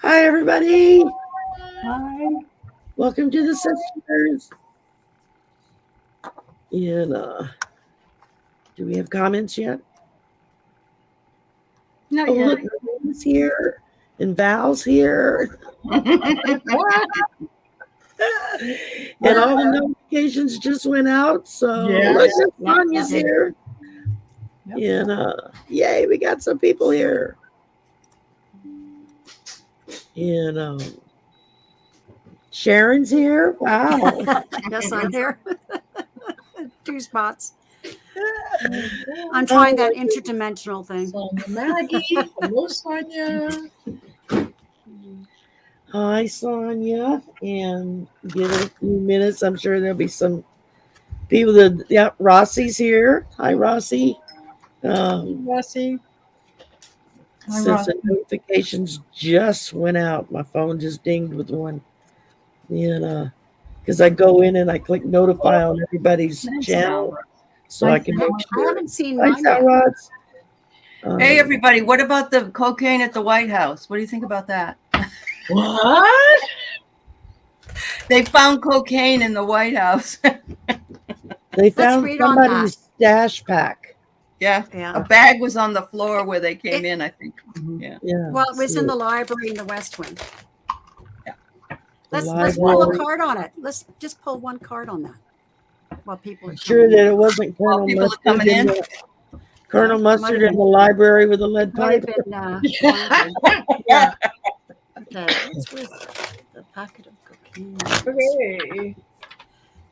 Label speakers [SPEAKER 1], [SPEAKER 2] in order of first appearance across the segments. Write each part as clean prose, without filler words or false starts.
[SPEAKER 1] Hi, everybody.
[SPEAKER 2] Hi.
[SPEAKER 1] Welcome to the Sisters. And do we have comments yet?
[SPEAKER 3] Not
[SPEAKER 1] Oh,
[SPEAKER 3] yet.
[SPEAKER 1] look, Marina's here and Val's here. And all the notifications just went out. So
[SPEAKER 2] Yes.
[SPEAKER 1] look, Sonia's here.
[SPEAKER 2] Yep.
[SPEAKER 1] And yay, we got some people here. And Sharon's here. Wow.
[SPEAKER 4] Yes, I'm here. 2 spots. I'm trying that interdimensional thing.
[SPEAKER 2] Sonia Maggie. Hello, Sonia.
[SPEAKER 1] Hi, Sonia. And give it a few minutes. I'm sure there'll be some people that, yeah, Rossi's here. Hi, Rossi.
[SPEAKER 2] Rossi.
[SPEAKER 1] Since the notifications just went out, my phone just dinged with one. And because I go in and I click notify on everybody's channel so I can make sure.
[SPEAKER 4] I haven't seen
[SPEAKER 1] Thanks,
[SPEAKER 4] mine yet.
[SPEAKER 1] Rods.
[SPEAKER 3] Hey, everybody. What about the cocaine at the White House? What do you think about that?
[SPEAKER 2] What?
[SPEAKER 3] They found cocaine in the White House.
[SPEAKER 1] They found
[SPEAKER 4] read on
[SPEAKER 1] somebody's stash pack.
[SPEAKER 3] Yeah.
[SPEAKER 4] Yeah.
[SPEAKER 3] A bag was on the floor where they came in, I think. Yeah.
[SPEAKER 1] Yeah.
[SPEAKER 4] Well, it was in
[SPEAKER 1] so
[SPEAKER 4] the library in the West Wing.
[SPEAKER 3] Yeah.
[SPEAKER 4] Let's pull a
[SPEAKER 1] library.
[SPEAKER 4] card on it. Let's just pull one card on that. While people are
[SPEAKER 1] Sure
[SPEAKER 4] coming
[SPEAKER 1] that
[SPEAKER 4] in.
[SPEAKER 1] it wasn't Colonel
[SPEAKER 3] people are
[SPEAKER 1] Mustard
[SPEAKER 3] coming in?
[SPEAKER 1] Colonel
[SPEAKER 4] Yeah,
[SPEAKER 1] Mustard
[SPEAKER 4] might have
[SPEAKER 1] in the library with a lead
[SPEAKER 4] Might
[SPEAKER 1] pipe.
[SPEAKER 4] have been. Yeah. Okay. What's with the packet of cocaine?
[SPEAKER 2] Okay.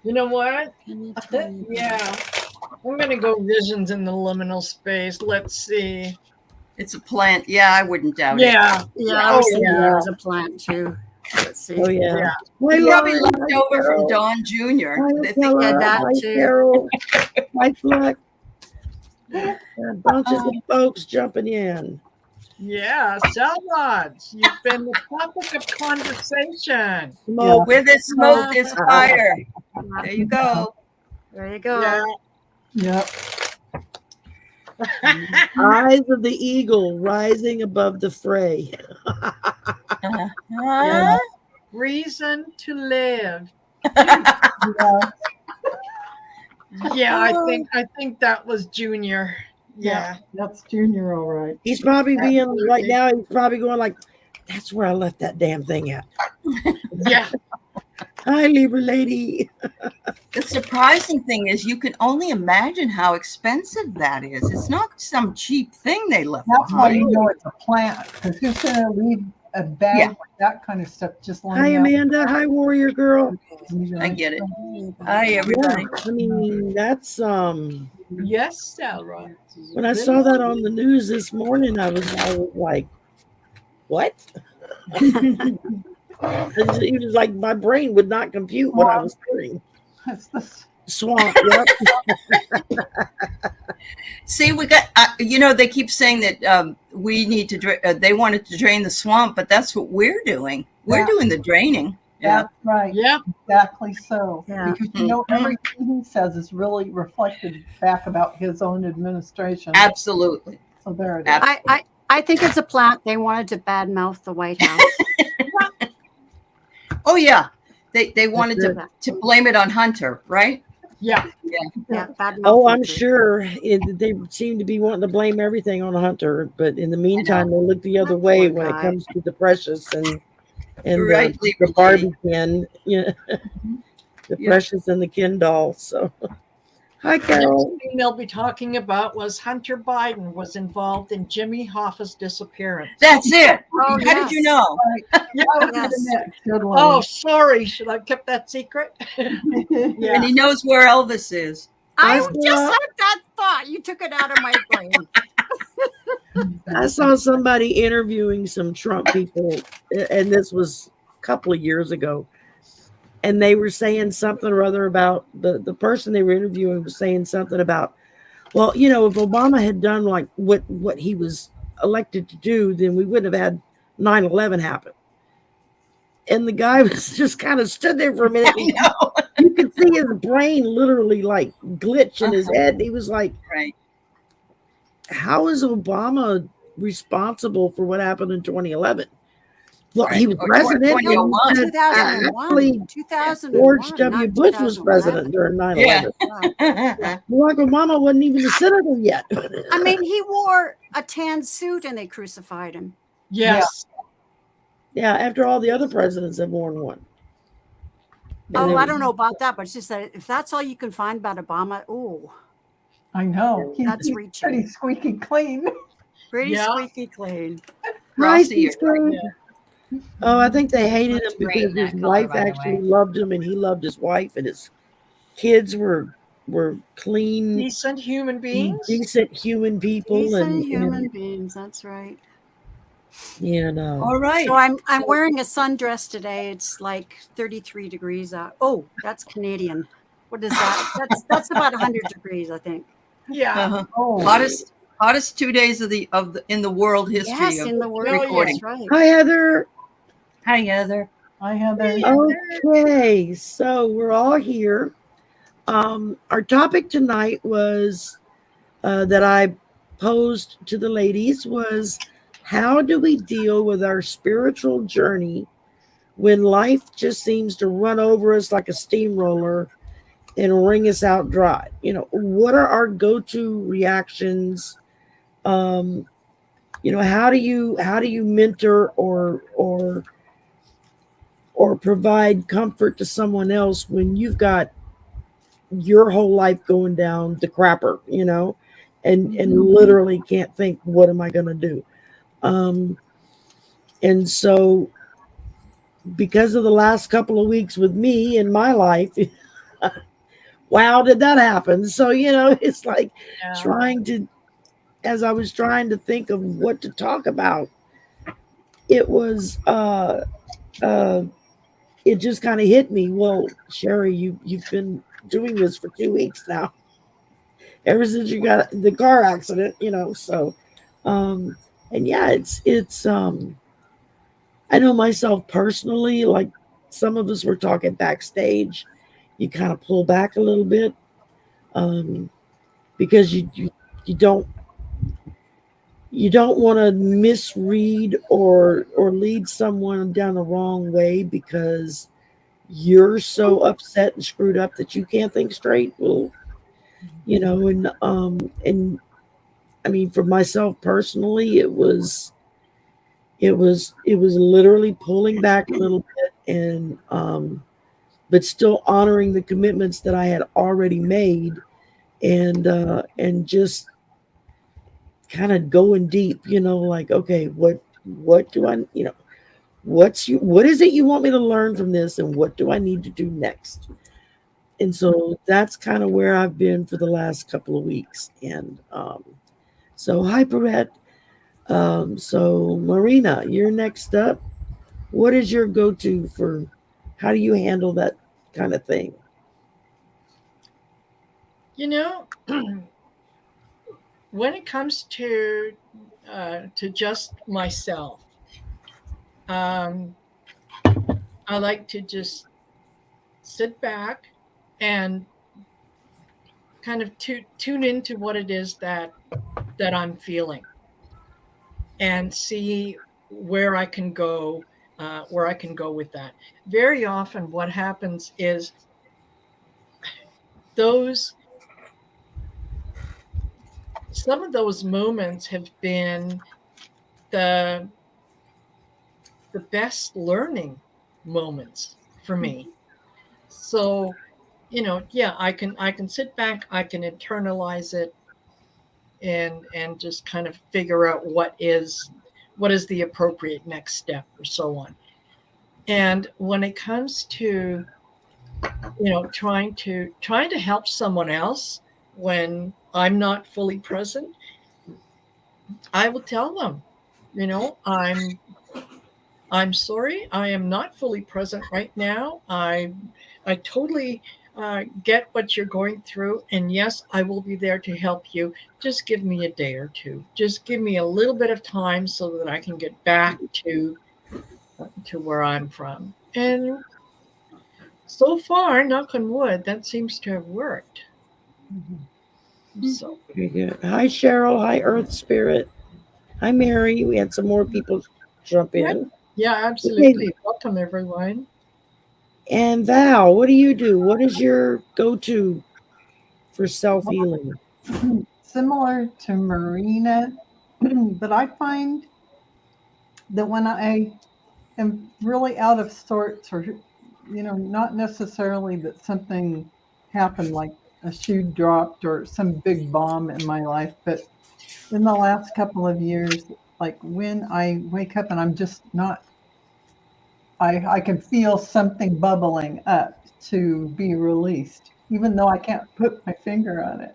[SPEAKER 2] You know what?
[SPEAKER 4] Can you tell me?
[SPEAKER 2] Yeah. I'm going to go visions in the liminal space. Let's see.
[SPEAKER 3] It's a plant. Yeah, I wouldn't doubt it.
[SPEAKER 2] Yeah.
[SPEAKER 4] Yeah, I was thinking
[SPEAKER 1] yeah.
[SPEAKER 4] it was a plant too. Let's see.
[SPEAKER 1] Oh, yeah.
[SPEAKER 2] Yeah.
[SPEAKER 1] Hi,
[SPEAKER 3] Probably
[SPEAKER 1] Lauren.
[SPEAKER 3] left
[SPEAKER 1] Hi,
[SPEAKER 3] over from
[SPEAKER 1] Carol.
[SPEAKER 3] Don Jr.
[SPEAKER 1] Hi,
[SPEAKER 3] They think
[SPEAKER 1] Stella.
[SPEAKER 4] Yeah, that
[SPEAKER 1] Hi,
[SPEAKER 4] too.
[SPEAKER 1] Carol. Hi, Fleck. Bunches of folks jumping in.
[SPEAKER 2] Yeah. Cell rods. You've been the topic of conversation.
[SPEAKER 1] Smoke.
[SPEAKER 3] where there's smoke, there's fire. There you go.
[SPEAKER 4] There you go.
[SPEAKER 2] Yeah.
[SPEAKER 5] Yep.
[SPEAKER 1] Eyes of the eagle rising above the fray.
[SPEAKER 3] Uh-huh.
[SPEAKER 2] Reason to live.
[SPEAKER 5] Yeah.
[SPEAKER 2] Yeah, I think that was Junior. Yeah.
[SPEAKER 5] That's Junior, all right.
[SPEAKER 1] He's probably being right
[SPEAKER 2] Absolutely.
[SPEAKER 1] now. He's probably going like, "That's where I left that damn thing at."
[SPEAKER 2] Yeah.
[SPEAKER 1] Hi, Libra lady.
[SPEAKER 3] The surprising thing is you can only imagine how expensive that is. It's not some cheap thing they left
[SPEAKER 5] That's why
[SPEAKER 3] behind.
[SPEAKER 5] you know it's a plant, because who's going to leave a bag
[SPEAKER 3] Yeah.
[SPEAKER 5] with that kind of stuff just
[SPEAKER 1] Hi,
[SPEAKER 5] laying out?
[SPEAKER 1] Amanda. Hi, warrior girl.
[SPEAKER 3] I get it. Hi, everybody.
[SPEAKER 1] Yeah, I mean, that's
[SPEAKER 2] Yes, Cell rods.
[SPEAKER 1] when I saw that on the news this morning, I was like, what? It was like my brain would not compute what I was hearing.
[SPEAKER 5] It's the
[SPEAKER 1] Swamp. Yep.
[SPEAKER 3] See, we got, they keep saying that we need to, they wanted to drain the swamp, but that's what we're doing. We're
[SPEAKER 5] Yeah.
[SPEAKER 3] doing the draining. Yeah.
[SPEAKER 5] That's right.
[SPEAKER 2] Yeah.
[SPEAKER 5] Exactly so.
[SPEAKER 4] Yeah.
[SPEAKER 5] Because everything he says is really reflected back about his own administration.
[SPEAKER 3] Absolutely.
[SPEAKER 5] So there it is.
[SPEAKER 4] I think it's a plant. They wanted to badmouth the White House.
[SPEAKER 3] Oh, yeah. They wanted
[SPEAKER 1] That's
[SPEAKER 3] to blame it on Hunter, right?
[SPEAKER 2] Yeah.
[SPEAKER 4] Yeah, badmouth
[SPEAKER 1] Oh, I'm
[SPEAKER 4] Hunter.
[SPEAKER 1] sure they seem to be wanting to blame everything on Hunter, but in the meantime, they look the other way when it
[SPEAKER 4] guy.
[SPEAKER 1] comes to the Precious and
[SPEAKER 3] Right,
[SPEAKER 1] the
[SPEAKER 3] Libra
[SPEAKER 1] Barbie
[SPEAKER 3] lady.
[SPEAKER 1] Ken, the
[SPEAKER 3] Yeah.
[SPEAKER 1] Precious and the Ken doll. So, hi, Carol.
[SPEAKER 2] Next thing they'll be talking about was Hunter Biden was involved in Jimmy Hoffa's disappearance.
[SPEAKER 3] That's it.
[SPEAKER 4] Oh,
[SPEAKER 3] How did you know?
[SPEAKER 4] Yes.
[SPEAKER 5] Good one.
[SPEAKER 2] Oh, sorry. Should I have kept that secret?
[SPEAKER 3] And
[SPEAKER 2] Yeah.
[SPEAKER 3] he knows where Elvis is.
[SPEAKER 4] I
[SPEAKER 1] I
[SPEAKER 4] just
[SPEAKER 1] saw-
[SPEAKER 4] had that thought. You took it out of my brain.
[SPEAKER 1] I saw somebody interviewing some Trump people, and this was a couple of years ago. And they were saying something or other about the person they were interviewing was saying something about, well, if Obama had done like what he was elected to do, then we wouldn't have had 9/11 happen. And the guy was just kind of stood there for a minute.
[SPEAKER 3] I know.
[SPEAKER 1] You could see his brain literally like glitch in his head. He was like,
[SPEAKER 3] Right.
[SPEAKER 1] how is Obama responsible for what happened in 2011? Well, he was
[SPEAKER 3] Or
[SPEAKER 1] president.
[SPEAKER 3] 2001.
[SPEAKER 1] and,
[SPEAKER 4] 2001.
[SPEAKER 1] Actually,
[SPEAKER 4] 2001.
[SPEAKER 1] George W.
[SPEAKER 4] not
[SPEAKER 1] Bush was
[SPEAKER 4] 2011.
[SPEAKER 1] president during 9/11.
[SPEAKER 4] Right.
[SPEAKER 1] Barack Obama wasn't even a senator yet.
[SPEAKER 4] I mean, he wore a tan suit and they crucified him.
[SPEAKER 2] Yes.
[SPEAKER 1] yeah, after all the other presidents have worn one. And
[SPEAKER 4] Oh,
[SPEAKER 1] it
[SPEAKER 4] I
[SPEAKER 1] was-
[SPEAKER 4] don't know about that, but it's just that if that's all you can find about Obama, oh,
[SPEAKER 5] I know.
[SPEAKER 4] That's
[SPEAKER 5] He's
[SPEAKER 4] reaching.
[SPEAKER 5] pretty squeaky clean.
[SPEAKER 4] pretty
[SPEAKER 2] Yeah.
[SPEAKER 4] squeaky clean.
[SPEAKER 3] Frosty,
[SPEAKER 1] Nice and
[SPEAKER 3] you're-
[SPEAKER 1] smooth. Oh, I think they hated him
[SPEAKER 6] Looks great
[SPEAKER 1] because
[SPEAKER 6] in
[SPEAKER 1] his
[SPEAKER 6] that color,
[SPEAKER 1] wife
[SPEAKER 6] by the
[SPEAKER 1] actually
[SPEAKER 6] way.
[SPEAKER 1] loved him, and he loved his wife, and his kids were clean,
[SPEAKER 2] Decent human beings.
[SPEAKER 1] decent human people,
[SPEAKER 4] Decent human
[SPEAKER 1] and
[SPEAKER 4] beings. That's right.
[SPEAKER 1] you know.
[SPEAKER 3] All right.
[SPEAKER 4] So I'm wearing a sundress today. It's like 33 degrees out. Oh, that's Canadian. What is that? That's about 100 degrees, I think.
[SPEAKER 2] Yeah.
[SPEAKER 3] Uh-huh.
[SPEAKER 5] Oh,
[SPEAKER 3] Hottest 2 days in the world history
[SPEAKER 4] Yes,
[SPEAKER 3] of
[SPEAKER 4] in the world.
[SPEAKER 3] recording.
[SPEAKER 4] That's right.
[SPEAKER 1] Hi, Heather.
[SPEAKER 3] Hi, Heather.
[SPEAKER 5] I had there.
[SPEAKER 1] Okay, so we're all here. Our topic tonight was that I posed to the ladies was how do we deal with our spiritual journey when life just seems to run over us like a steamroller and wring us out dry? You know, what are our go-to reactions? You know, how do you mentor or provide comfort to someone else when you've got your whole life going down the crapper, you know, and literally can't think, what am I going to do? And so because of the last couple of weeks with me in my life, wow, did that happen? So, you know, it's like as I was trying to think of what to talk about, it was, it just kind of hit me. Well, Shari, you've been doing this for 2 weeks now, ever since you got the car accident, you know. So, and yeah, it's I know myself personally, like some of us were talking backstage, you kind of pull back a little bit, because you don't want to misread or lead someone down the wrong way because you're so upset and screwed up that you can't think straight. Well, you know, and I mean, for myself personally, it was literally pulling back a little bit and but still honoring the commitments that I had already made, and just kind of going deep, you know, like, okay, what do I, you know, what is it you want me to learn from this, and what do I need to do next? And so that's kind of where I've been for the last couple of weeks. And so hi, Perrette. So Marina, you're next up. What is your go-to for how do you handle that kind of thing?
[SPEAKER 2] You know, when it comes to just myself, I like to just sit back and kind of tune into what it is that I'm feeling, and see where I can go with that. Very often, what happens is some of those moments have been the best learning moments for me. So, you know, yeah, I can sit back, I can internalize it, and just kind of figure out what is the appropriate next step, or so on. And when it comes to, you know, trying to help someone else when I'm not fully present, I will tell them, you know, I'm sorry, I am not fully present right now. I totally get what you're going through, and yes, I will be there to help you. Just give me a day or two. Just give me a little bit of time so that I can get back to where I'm from. And so far, knock on wood, that seems to have worked. So
[SPEAKER 1] Very good. Hi, Cheryl. Hi, Earth Spirit. Hi, Mary. We had some more people jump in.
[SPEAKER 2] Yeah, absolutely. Welcome, everyone.
[SPEAKER 1] And Val, what do you do? What is your go-to for self-healing?
[SPEAKER 5] Similar to Marina, but I find that when I am really out of sorts, or not necessarily that something happened like a shoe dropped or some big bomb in my life, but in the last couple of years, like when I wake up and I'm just not, I can feel something bubbling up to be released, even though I can't put my finger on it.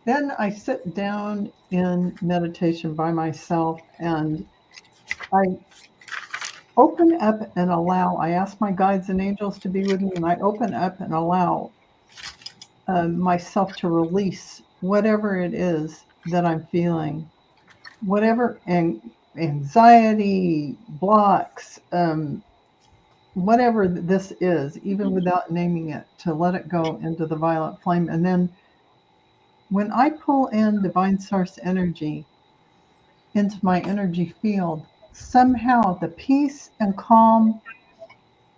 [SPEAKER 5] Then I sit down in meditation by myself and I open up and allow. I ask my guides and angels to be with me, and I open up and allow myself to release whatever it is that I'm feeling, whatever anxiety, blocks, whatever this is, even without naming it, to let it go into the violet flame. And then when I pull in divine source energy into my energy field, somehow the peace and calm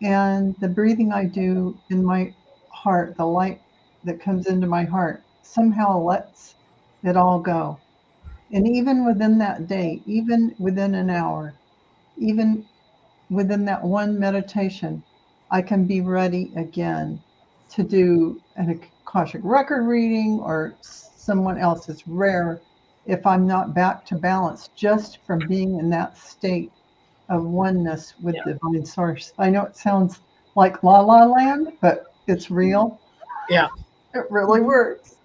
[SPEAKER 5] and the breathing I do in my heart, the light that comes into my heart, somehow lets it all go. And even within that day, even within an hour, even within that one meditation, I can be ready again to do an Akashic record reading or someone else. It's rare if I'm not back to balance just from being in that state of oneness with divine source. I know it sounds like la la land, but it's real.
[SPEAKER 2] Yeah.
[SPEAKER 5] It really works.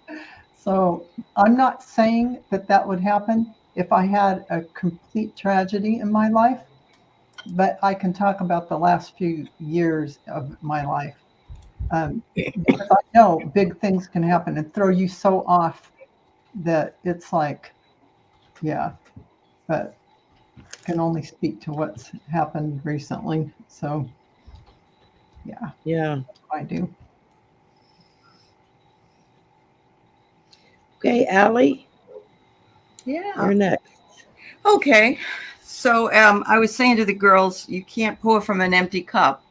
[SPEAKER 5] So I'm not saying that that would happen if I had a complete tragedy in my life, but I can talk about the last few years of my life. Because I know big things can happen and throw you so off that it's like, yeah, but can only speak to what's happened recently. So, yeah,
[SPEAKER 1] Yeah.
[SPEAKER 5] I do.
[SPEAKER 1] Okay, Allie,
[SPEAKER 3] Yeah.
[SPEAKER 1] you're next.
[SPEAKER 3] Okay. So I was saying to the girls, you can't pour from an empty cup.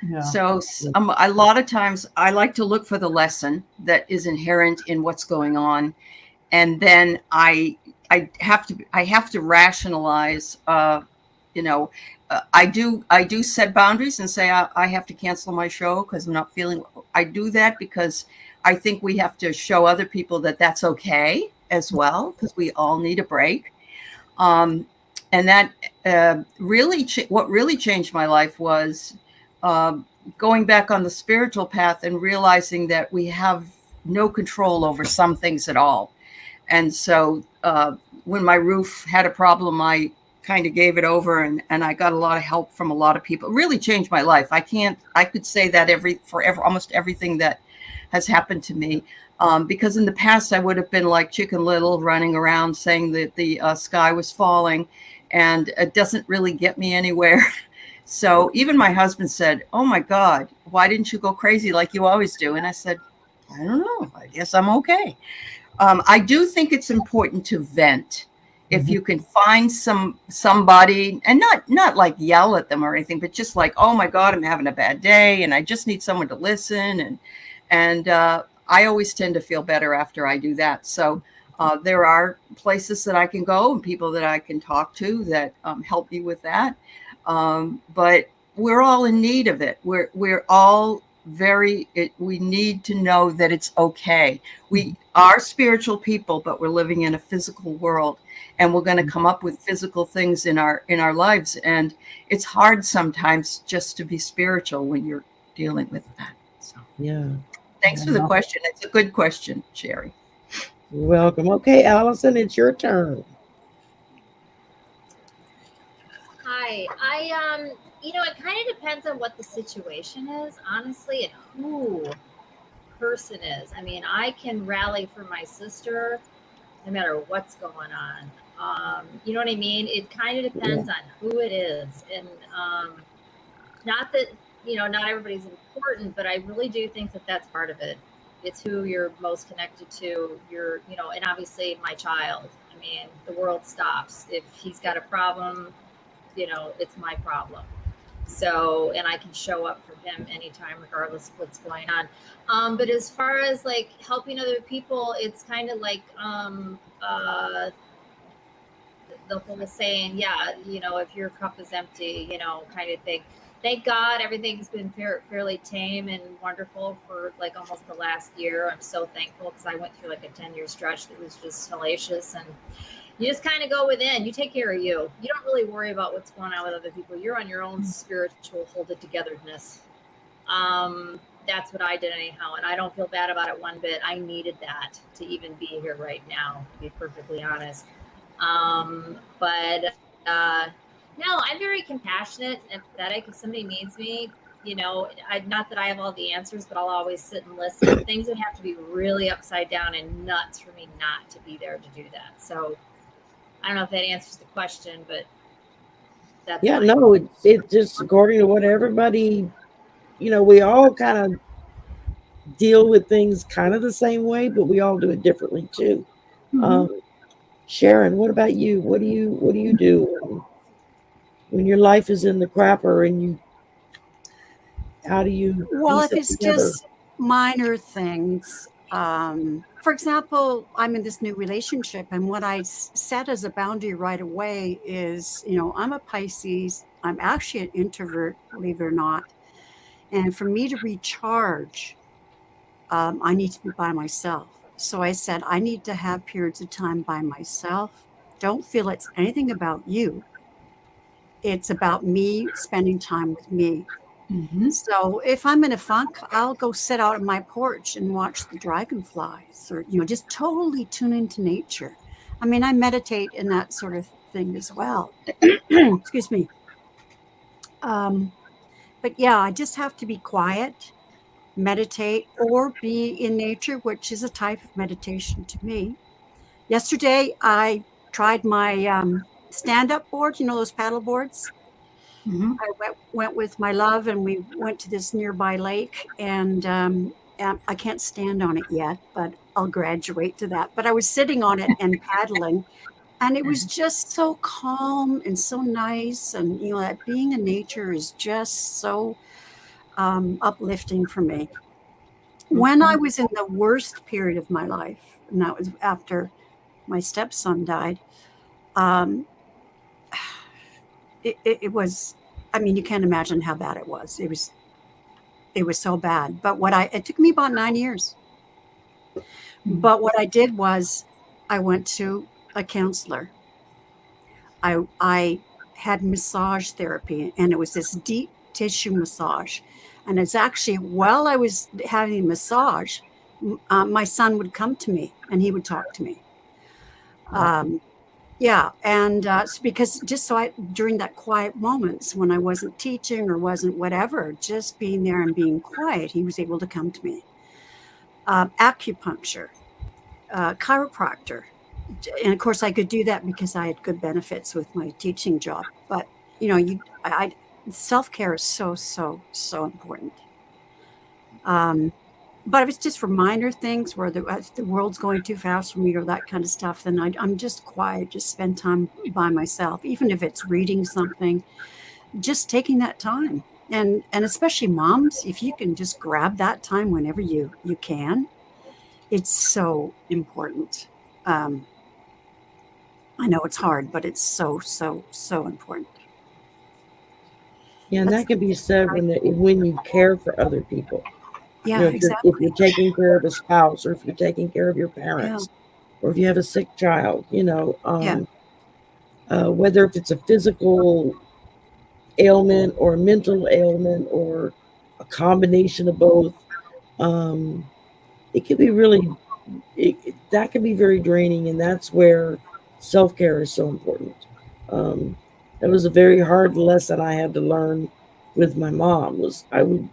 [SPEAKER 5] Yeah.
[SPEAKER 3] So a lot of times I like to look for the lesson that is inherent in what's going on, and then I have to rationalize. I do set boundaries and say I have to cancel my show because I'm not feeling. I do that because I think we have to show other people that that's okay as well, because we all need a break. And that what really changed my life was going back on the spiritual path and realizing that we have no control over some things at all. And so when my roof had a problem, I kind of gave it over, and I got a lot of help from a lot of people. It really changed my life. I could say that almost everything that has happened to me. Because in the past, I would have been like Chicken Little, running around saying that the sky was falling, and it doesn't really get me anywhere. So even my husband said, "Oh my God, why didn't you go crazy like you always do?" And I said, "I don't know. I guess I'm okay." I do think it's important to vent. If you can find somebody, and not like yell at them or anything, but just like, "Oh my God, I'm having a bad day, and I just need someone to listen." And I always tend to feel better after I do that. So there are places that I can go and people that I can talk to that help me with that. But we're all in need of it. We're all we need to know that it's okay. We are spiritual people, but we're living in a physical world, and we're going to come up with physical things in our lives. And it's hard sometimes just to be spiritual when you're dealing with that. So
[SPEAKER 1] Yeah.
[SPEAKER 3] thanks for the question. It's a good question, Shari.
[SPEAKER 1] You're welcome. Okay, Allyson, it's your turn.
[SPEAKER 6] Hi. It kind of depends on what the situation is, honestly, and who the person is. I mean, I can rally for my sister no matter what's going on. You know what I mean? It kind of depends on who it is. And not that, not everybody's important, but I really do think that that's part of it. It's who you're most connected to. And obviously my child. I mean, the world stops. If he's got a problem, it's my problem. So, and I can show up for him anytime, regardless of what's going on. But as far as like helping other people, it's kind of like the whole saying, yeah, if your cup is empty, kind of thing. Thank God everything's been fairly tame and wonderful for like almost the last year. I'm so thankful because I went through like a 10-year stretch that was just hellacious, and you just kind of go within. You take care of you. You don't really worry about what's going on with other people. You're on your own spiritual hold it togetherness. That's what I did anyhow, and I don't feel bad about it one bit. I needed that to even be here right now, to be perfectly honest. But no, I'm very compassionate and empathetic. If somebody needs me, not that I have all the answers, but I'll always sit and listen. Things would have to be really upside down and nuts for me not to be there to do that. So I don't know if that answers the question, but that's
[SPEAKER 1] Yeah,
[SPEAKER 6] fine.
[SPEAKER 1] no, it just according to what everybody, we all kind of deal with things kind of the same way, but we all do it differently too. Sharon, what about you? What do you do when your life is in the crapper and how do you
[SPEAKER 4] Well,
[SPEAKER 1] piece
[SPEAKER 4] if
[SPEAKER 1] it
[SPEAKER 4] it's
[SPEAKER 1] together?
[SPEAKER 4] just minor things, for example, I'm in this new relationship, and what I set as a boundary right away is, I'm a Pisces. I'm actually an introvert, believe it or not. And for me to recharge, I need to be by myself. So I said, I need to have periods of time by myself. Don't feel it's anything about you. It's about me spending time with me. So if I'm in a funk, I'll go sit out on my porch and watch the dragonflies, or just totally tune into nature. I mean, I meditate and that sort of thing as well. Excuse me. But yeah, I just have to be quiet, meditate, or be in nature, which is a type of meditation to me. Yesterday, I tried my stand-up board. Those paddle boards. I went with my love, and we went to this nearby lake, and I can't stand on it yet, but I'll graduate to that. But I was sitting on it and paddling, and it was just so calm and so nice. And, that being in nature is just so uplifting for me. When I was in the worst period of my life, and that was after my stepson died, it was, I mean, you can't imagine how bad it was. It was so bad. But it took me about 9 years. But what I did was I went to a counselor. I had massage therapy, and it was this deep tissue massage. And it's actually, while I was having a massage, my son would come to me and he would talk to me. Yeah, and because during that quiet moments when I wasn't teaching or wasn't whatever, just being there and being quiet, he was able to come to me. Acupuncture, chiropractor, and of course I could do that because I had good benefits with my teaching job. But self-care is so important. But if it's just for minor things where the world's going too fast for me or that kind of stuff, then I'm just quiet, just spend time by myself. Even if it's reading something, just taking that time. And especially moms, if you can just grab that time whenever you can, it's so important. I know it's hard, but it's so important.
[SPEAKER 1] Yeah, and that can be said when you care for other people.
[SPEAKER 4] Yeah,
[SPEAKER 1] if you're taking care of a spouse, or if you're taking care of your parents, or if you have a sick child, whether if it's a physical ailment or a mental ailment or a combination of both, it can be that can be very draining, and that's where self-care is so important. It was a very hard lesson I had to learn with my mom. Was I would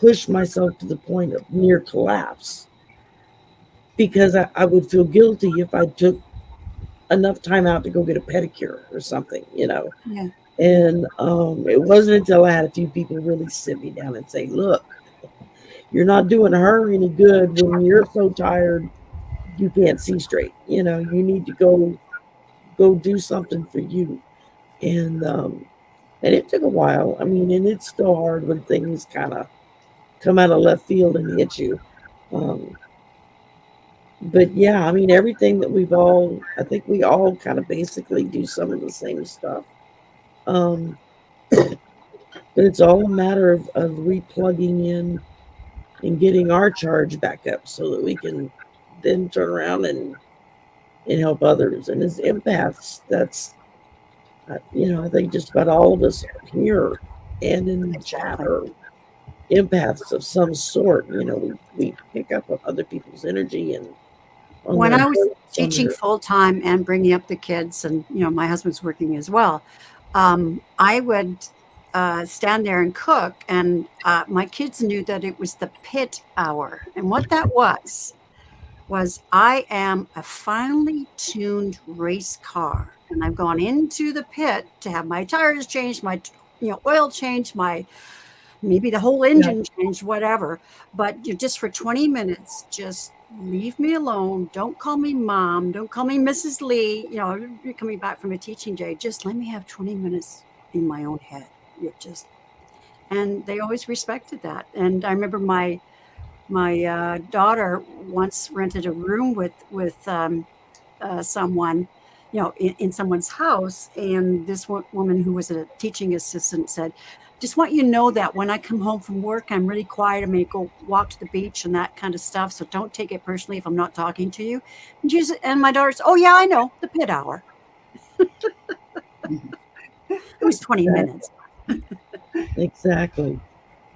[SPEAKER 1] push myself to the point of near collapse because I would feel guilty if I took enough time out to go get a pedicure or something,
[SPEAKER 4] Yeah.
[SPEAKER 1] And it wasn't until I had a few people really sit me down and say, look, you're not doing her any good when you're so tired you can't see straight. You need to go do something for you. And it took a while. I mean, and it's still hard when things kind of come out of left field and hit you. Um, but yeah, I mean, everything that I think we all kind of basically do some of the same stuff. Um, but it's all a matter of replugging in and getting our charge back up so that we can then turn around and help others. And as empaths, that's, I think just about all of us here and in the chat
[SPEAKER 4] Exactly.
[SPEAKER 1] are empaths of some sort. We pick up on other people's energy and on
[SPEAKER 4] When
[SPEAKER 1] their
[SPEAKER 4] I was
[SPEAKER 1] hurts, on
[SPEAKER 4] teaching
[SPEAKER 1] their,
[SPEAKER 4] full time and bringing up the kids, and my husband's working as well, I would stand there and cook, and my kids knew that it was the pit hour, and what that was I am a finely tuned race car, and I've gone into the pit to have my tires changed, my oil changed, my maybe the whole engine changed, whatever. But just for 20 minutes, just leave me alone. Don't call me mom. Don't call me Mrs. Lee. You're coming back from a teaching day. Just let me have 20 minutes in my own head. And they always respected that. And I remember my daughter once rented a room with someone, in someone's house, and this woman who was a teaching assistant said, "Just want you to know that when I come home from work, I'm really quiet. I'm going to go walk to the beach and that kind of stuff. So don't take it personally if I'm not talking to you." And my daughter said, "Oh yeah, I know, the pit hour." It was 20 minutes.
[SPEAKER 1] exactly.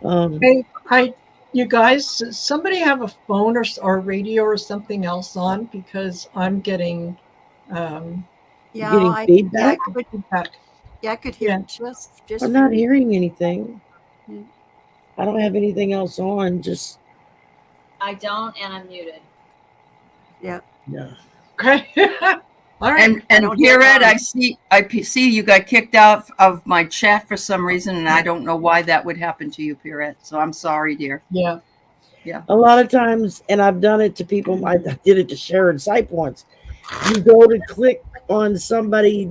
[SPEAKER 2] Hey, you guys, somebody have a phone or radio or something else on, because I'm getting
[SPEAKER 1] Getting
[SPEAKER 4] I
[SPEAKER 1] feedback.
[SPEAKER 2] feedback.
[SPEAKER 4] I could hear
[SPEAKER 2] Yeah.
[SPEAKER 4] just
[SPEAKER 1] I'm not
[SPEAKER 4] for-
[SPEAKER 1] hearing anything.
[SPEAKER 4] Yeah.
[SPEAKER 1] I don't have anything else on. Just
[SPEAKER 6] I don't, and I'm muted.
[SPEAKER 1] yeah.
[SPEAKER 2] Okay. All right.
[SPEAKER 3] And
[SPEAKER 4] don't hear
[SPEAKER 3] Pierrette,
[SPEAKER 4] mine.
[SPEAKER 3] I see you got kicked out of my chat for some reason, and I don't know why that would happen to you, Pierrette. So I'm sorry, dear.
[SPEAKER 2] Yeah.
[SPEAKER 1] A lot of times, and I've done it to people. I did it to Sharon Sipe once. You go to click on somebody,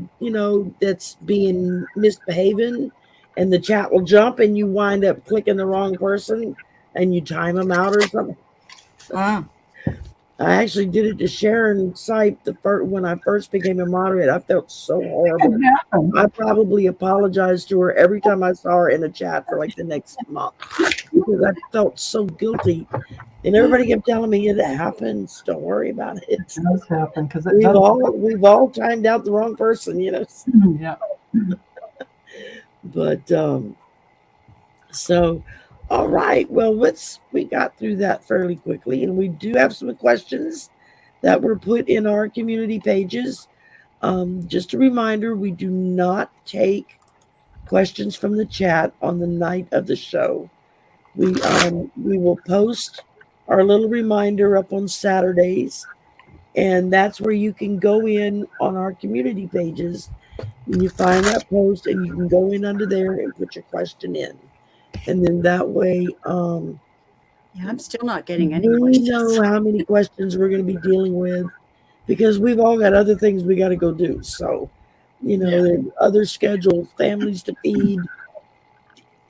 [SPEAKER 1] that's being misbehaving, and the chat will jump, and you wind up clicking the wrong person, and you time them out or something.
[SPEAKER 3] Ah.
[SPEAKER 1] I actually did it to Sharon Sipe when I first became a moderator. I felt so horrible. I probably apologized to her every time I saw her in a chat for like the next month because I felt so guilty. And everybody kept telling me it happens. Don't worry about it.
[SPEAKER 5] It does happen because
[SPEAKER 1] We've all timed out the wrong person,
[SPEAKER 5] Yeah.
[SPEAKER 1] But so all right. Well, we got through that fairly quickly, and we do have some questions that were put in our community pages. Just a reminder, we do not take questions from the chat on the night of the show. We will post our little reminder up on Saturdays, and that's where you can go in on our community pages and you find that post, and you can go in under there and put your question in, and then that way
[SPEAKER 4] I'm still not getting any
[SPEAKER 1] we
[SPEAKER 4] questions.
[SPEAKER 1] know how many questions we're going to be dealing with, because we've all got other things we got to go do. So, there are other schedules, families to feed,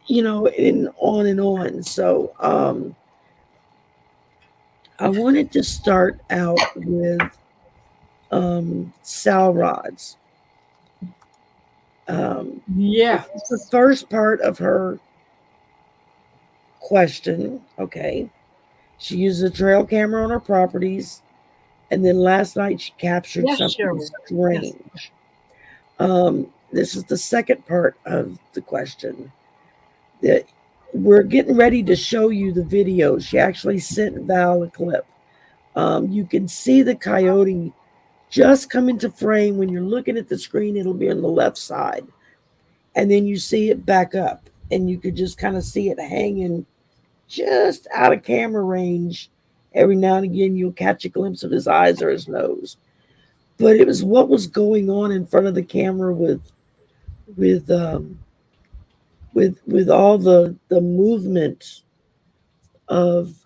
[SPEAKER 1] and on and on. So, I wanted to start out with Sal rods.
[SPEAKER 2] Yeah.
[SPEAKER 1] The first part of her question. Okay. She uses a trail camera on her properties, and then last night she captured something
[SPEAKER 2] Sharon.
[SPEAKER 1] strange. This is the second part of the question. That we're getting ready to show you the video. She actually sent Val a clip. You can see the coyote just come into frame. When you're looking at the screen, it'll be on the left side, and then you see it back up, and you could just kind of see it hanging just out of camera range. Every now and again, you'll catch a glimpse of his eyes or his nose. But it was what was going on in front of the camera with all the movement of,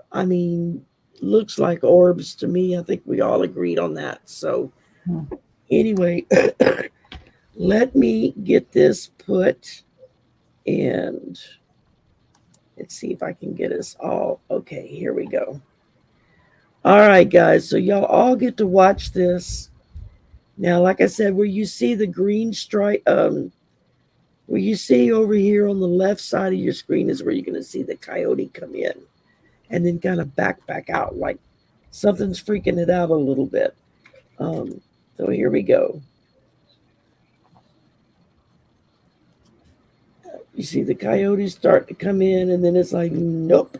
[SPEAKER 1] looks like orbs to me. I think we all agreed on that. So anyway, let me get this put, and let's see if I can get us all. Okay, here we go. All right, guys. So y'all all get to watch this. Now, like I said, where you see the green stripe, where you see over here on the left side of your screen is where you're going to see the coyote come in and then kind of back out like something's freaking it out a little bit. So here we go. You see the coyotes start to come in, and then it's like, nope,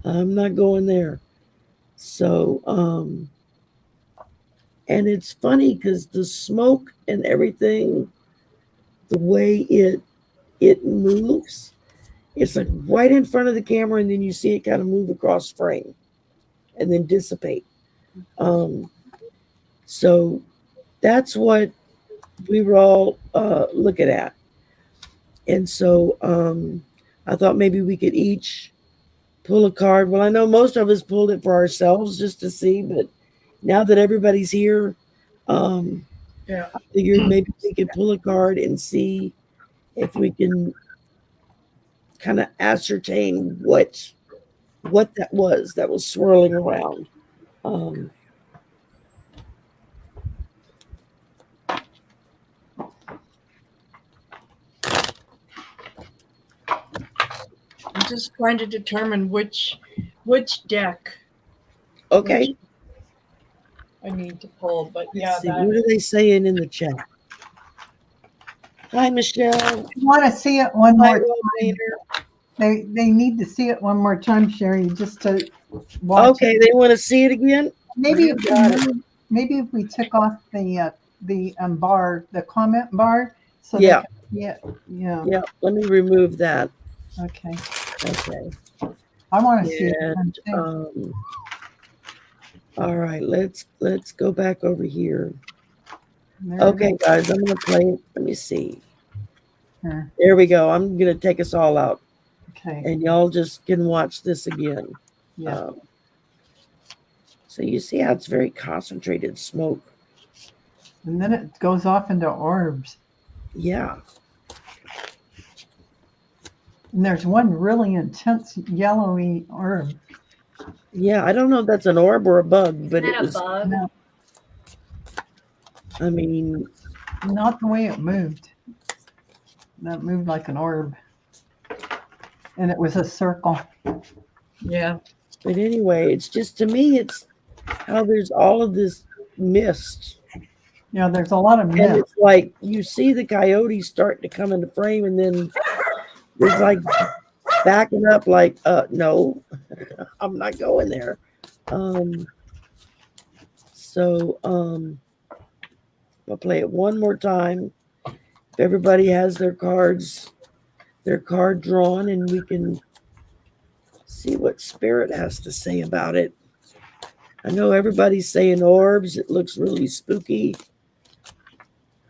[SPEAKER 1] I'm not going there. So, and it's funny because the smoke and everything, the way it moves, it's like right in front of the camera, and then you see it kind of move across frame and then dissipate. So that's what we were all looking at. And so I thought maybe we could each pull a card. Well, I know most of us pulled it for ourselves just to see, but now that everybody's here,
[SPEAKER 2] Yeah.
[SPEAKER 1] I figured maybe we could pull a card and see if we can kind of ascertain what that was swirling around.
[SPEAKER 2] I'm just trying to determine which deck
[SPEAKER 1] Okay.
[SPEAKER 2] I need to pull, but yeah,
[SPEAKER 1] Let's see, what are they saying in the chat? Hi, Michelle.
[SPEAKER 5] I want to see it one
[SPEAKER 1] Hi,
[SPEAKER 5] more
[SPEAKER 1] Rob
[SPEAKER 5] time.
[SPEAKER 1] Maynard.
[SPEAKER 5] They need to see it one more time, Sherry, just to watch
[SPEAKER 1] Okay,
[SPEAKER 5] it.
[SPEAKER 1] they want to see it again?
[SPEAKER 5] Maybe
[SPEAKER 1] You got it.
[SPEAKER 5] maybe if we took off the bar, the comment bar, so
[SPEAKER 1] Yeah.
[SPEAKER 5] yeah,
[SPEAKER 1] Yeah, let me remove that.
[SPEAKER 5] okay.
[SPEAKER 1] Okay.
[SPEAKER 5] I want to see it.
[SPEAKER 1] And all right, let's go back over here.
[SPEAKER 5] There it
[SPEAKER 1] Okay,
[SPEAKER 5] is.
[SPEAKER 1] guys, I'm gonna play it. Let me see.
[SPEAKER 5] Here.
[SPEAKER 1] There we go. I'm gonna take us all out,
[SPEAKER 5] Okay.
[SPEAKER 1] and y'all just can watch this again.
[SPEAKER 5] Yeah.
[SPEAKER 1] So you see how it's very concentrated smoke.
[SPEAKER 5] And then it goes off into orbs.
[SPEAKER 1] Yeah.
[SPEAKER 5] And there's one really intense yellowy orb.
[SPEAKER 1] Yeah, I don't know if that's an orb or a bug, but
[SPEAKER 6] Isn't
[SPEAKER 1] it
[SPEAKER 6] that a
[SPEAKER 1] was.
[SPEAKER 6] bug?
[SPEAKER 5] No,
[SPEAKER 1] I mean,
[SPEAKER 5] not the way it moved. That moved like an orb. And it was a circle.
[SPEAKER 2] yeah.
[SPEAKER 1] but anyway, it's just, to me, it's how there's all of this mist.
[SPEAKER 5] Yeah, there's a lot of
[SPEAKER 1] And
[SPEAKER 5] mist.
[SPEAKER 1] it's like you see the coyotes starting to come into frame, and then it's like backing up, like, no, I'm not going there. So I'll play it one more time. If everybody has their card drawn, and we can see what Spirit has to say about it. I know everybody's saying orbs. It looks really spooky.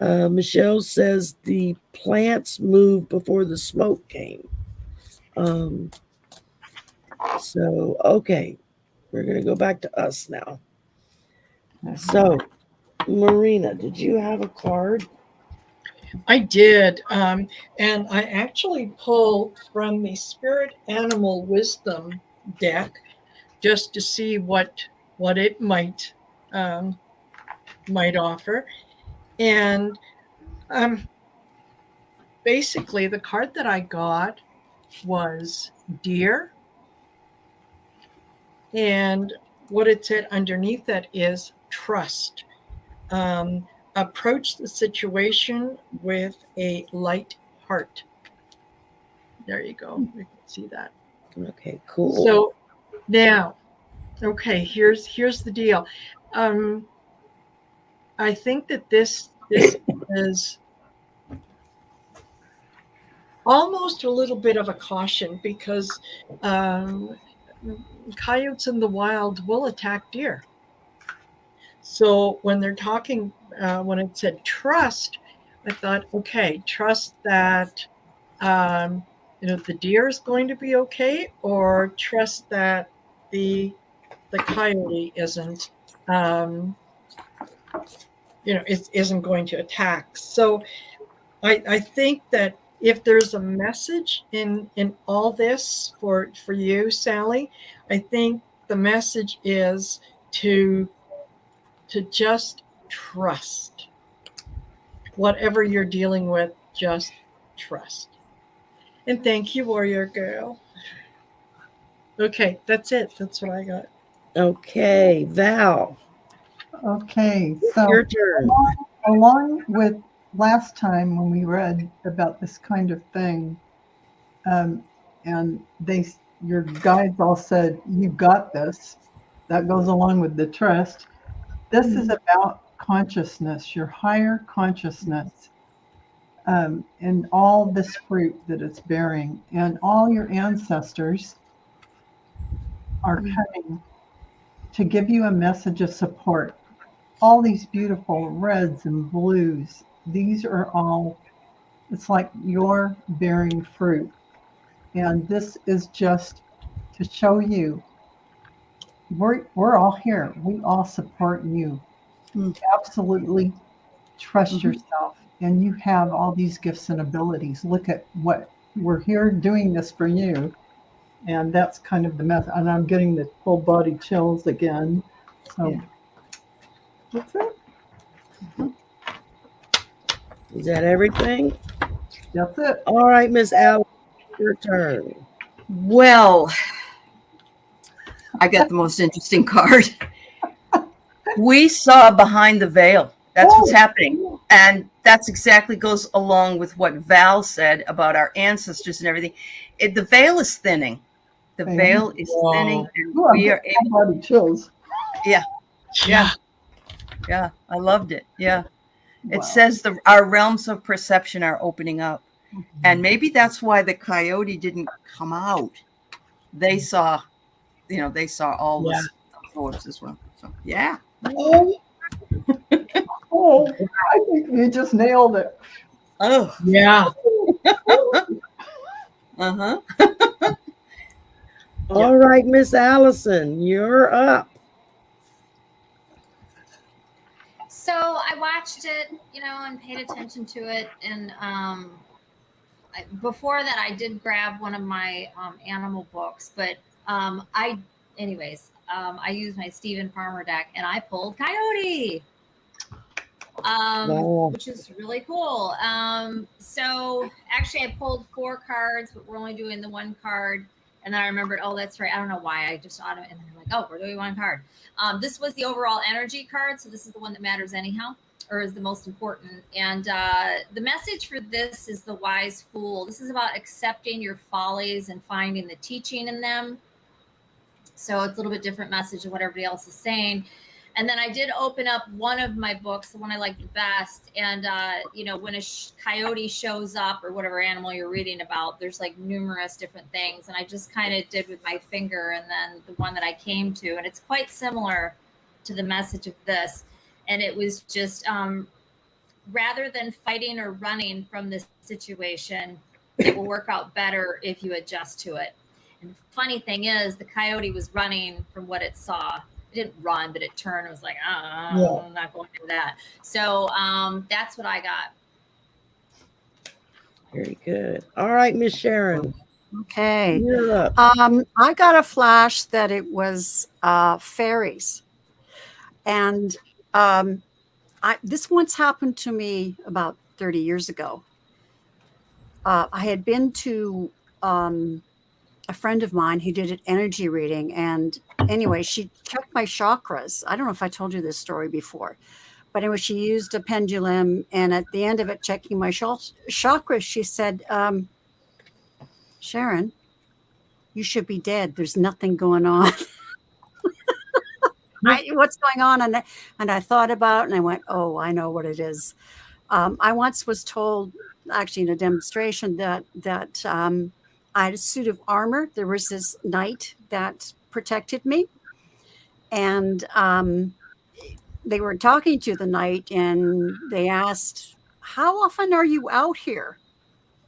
[SPEAKER 1] Michelle says the plants moved before the smoke came. So, okay. We're going to go back to us now. So, Marina, did you have a card?
[SPEAKER 2] I did. And I actually pulled from the Spirit Animal Wisdom deck just to see what it might offer. And basically the card that I got was deer. And what it said underneath that is trust. Approach the situation with a light heart. There you go. You can see that.
[SPEAKER 1] Okay, cool.
[SPEAKER 2] So now, okay, here's the deal. I think that this is almost a little bit of a caution, because coyotes in the wild will attack deer. So when they're talking, when it said trust, I thought, okay, trust that the deer is going to be okay, or trust that the coyote isn't isn't going to attack. So I think that if there's a message in all this for you, Sally, I think the message is to just trust whatever you're dealing with. Just trust. And thank you, Warrior Girl. Okay, that's it. That's what I got.
[SPEAKER 1] Okay, Val,
[SPEAKER 5] Okay, so
[SPEAKER 1] your turn.
[SPEAKER 5] along with last time when we read about this kind of thing, and your guides all said, "You got this." That goes along with the trust. This is about consciousness, your higher consciousness, and all this fruit that it's bearing, and all your ancestors are coming to give you a message of support. All these beautiful reds and blues, these are all, it's like you're bearing fruit. And this is just to show you we're all here. We all support you. Absolutely trust yourself. And you have all these gifts and abilities. Look at what we're here doing this for you. And that's kind of the message. And I'm getting the full body chills again. So that's it.
[SPEAKER 1] Is that everything?
[SPEAKER 5] That's it.
[SPEAKER 1] All right, Miss Al, your turn.
[SPEAKER 3] Well, I got the most interesting card. We saw behind the veil. That's what's happening. And that's exactly goes along with what Val said about our ancestors and everything. The veil is thinning. The veil is thinning, and we are able.
[SPEAKER 5] Body chills.
[SPEAKER 3] Yeah. I loved it. Yeah. It says our realms of perception are opening up. And maybe that's why the coyote didn't come out. They saw all the orbs as well. So, yeah.
[SPEAKER 5] Oh, I think you just nailed it.
[SPEAKER 3] Oh.
[SPEAKER 2] Yeah.
[SPEAKER 3] Uh-huh.
[SPEAKER 1] All right, Miss Allyson, you're up.
[SPEAKER 6] So I watched it, and paid attention to it. And before that, I did grab one of my animal books. But I used my Stephen Farmer deck, and I pulled Coyote, which is really cool. So actually, I pulled 4 cards, but we're only doing the 1 card. And then I remembered, oh, that's right. I don't know why. I just and then I'm like, oh, we're doing 1 card. This was the overall energy card. So this is the one that matters anyhow, or is the most important. And the message for this is the wise fool. This is about accepting your follies and finding the teaching in them. So it's a little bit different message than what everybody else is saying. And then I did open up one of my books, the one I like the best. And, when a coyote shows up or whatever animal you're reading about, there's like numerous different things. And I just kind of did with my finger, and then the one that I came to. And it's quite similar to the message of this. And it was just rather than fighting or running from this situation, it will work out better if you adjust to it. And the funny thing is, the coyote was running from what it saw. It didn't run, but it turned and was like, I'm not going to do that. So that's what I got.
[SPEAKER 1] Very good. All right, Miss Sharon.
[SPEAKER 4] Okay.
[SPEAKER 1] You're up.
[SPEAKER 4] I got a flash that it was fairies. And this once happened to me about 30 years ago. I had been to a friend of mine who did an energy reading. And anyway, she checked my chakras. I don't know if I told you this story before. But anyway, she used a pendulum. And at the end of it, checking my chakras, she said, Sharon, you should be dead. There's nothing going on. What's going on? And I thought about it, and I went, oh, I know what it is. I once was told, actually in a demonstration, that I had a suit of armor. There was this knight that protected me. And they were talking to the knight, and they asked, how often are you out here?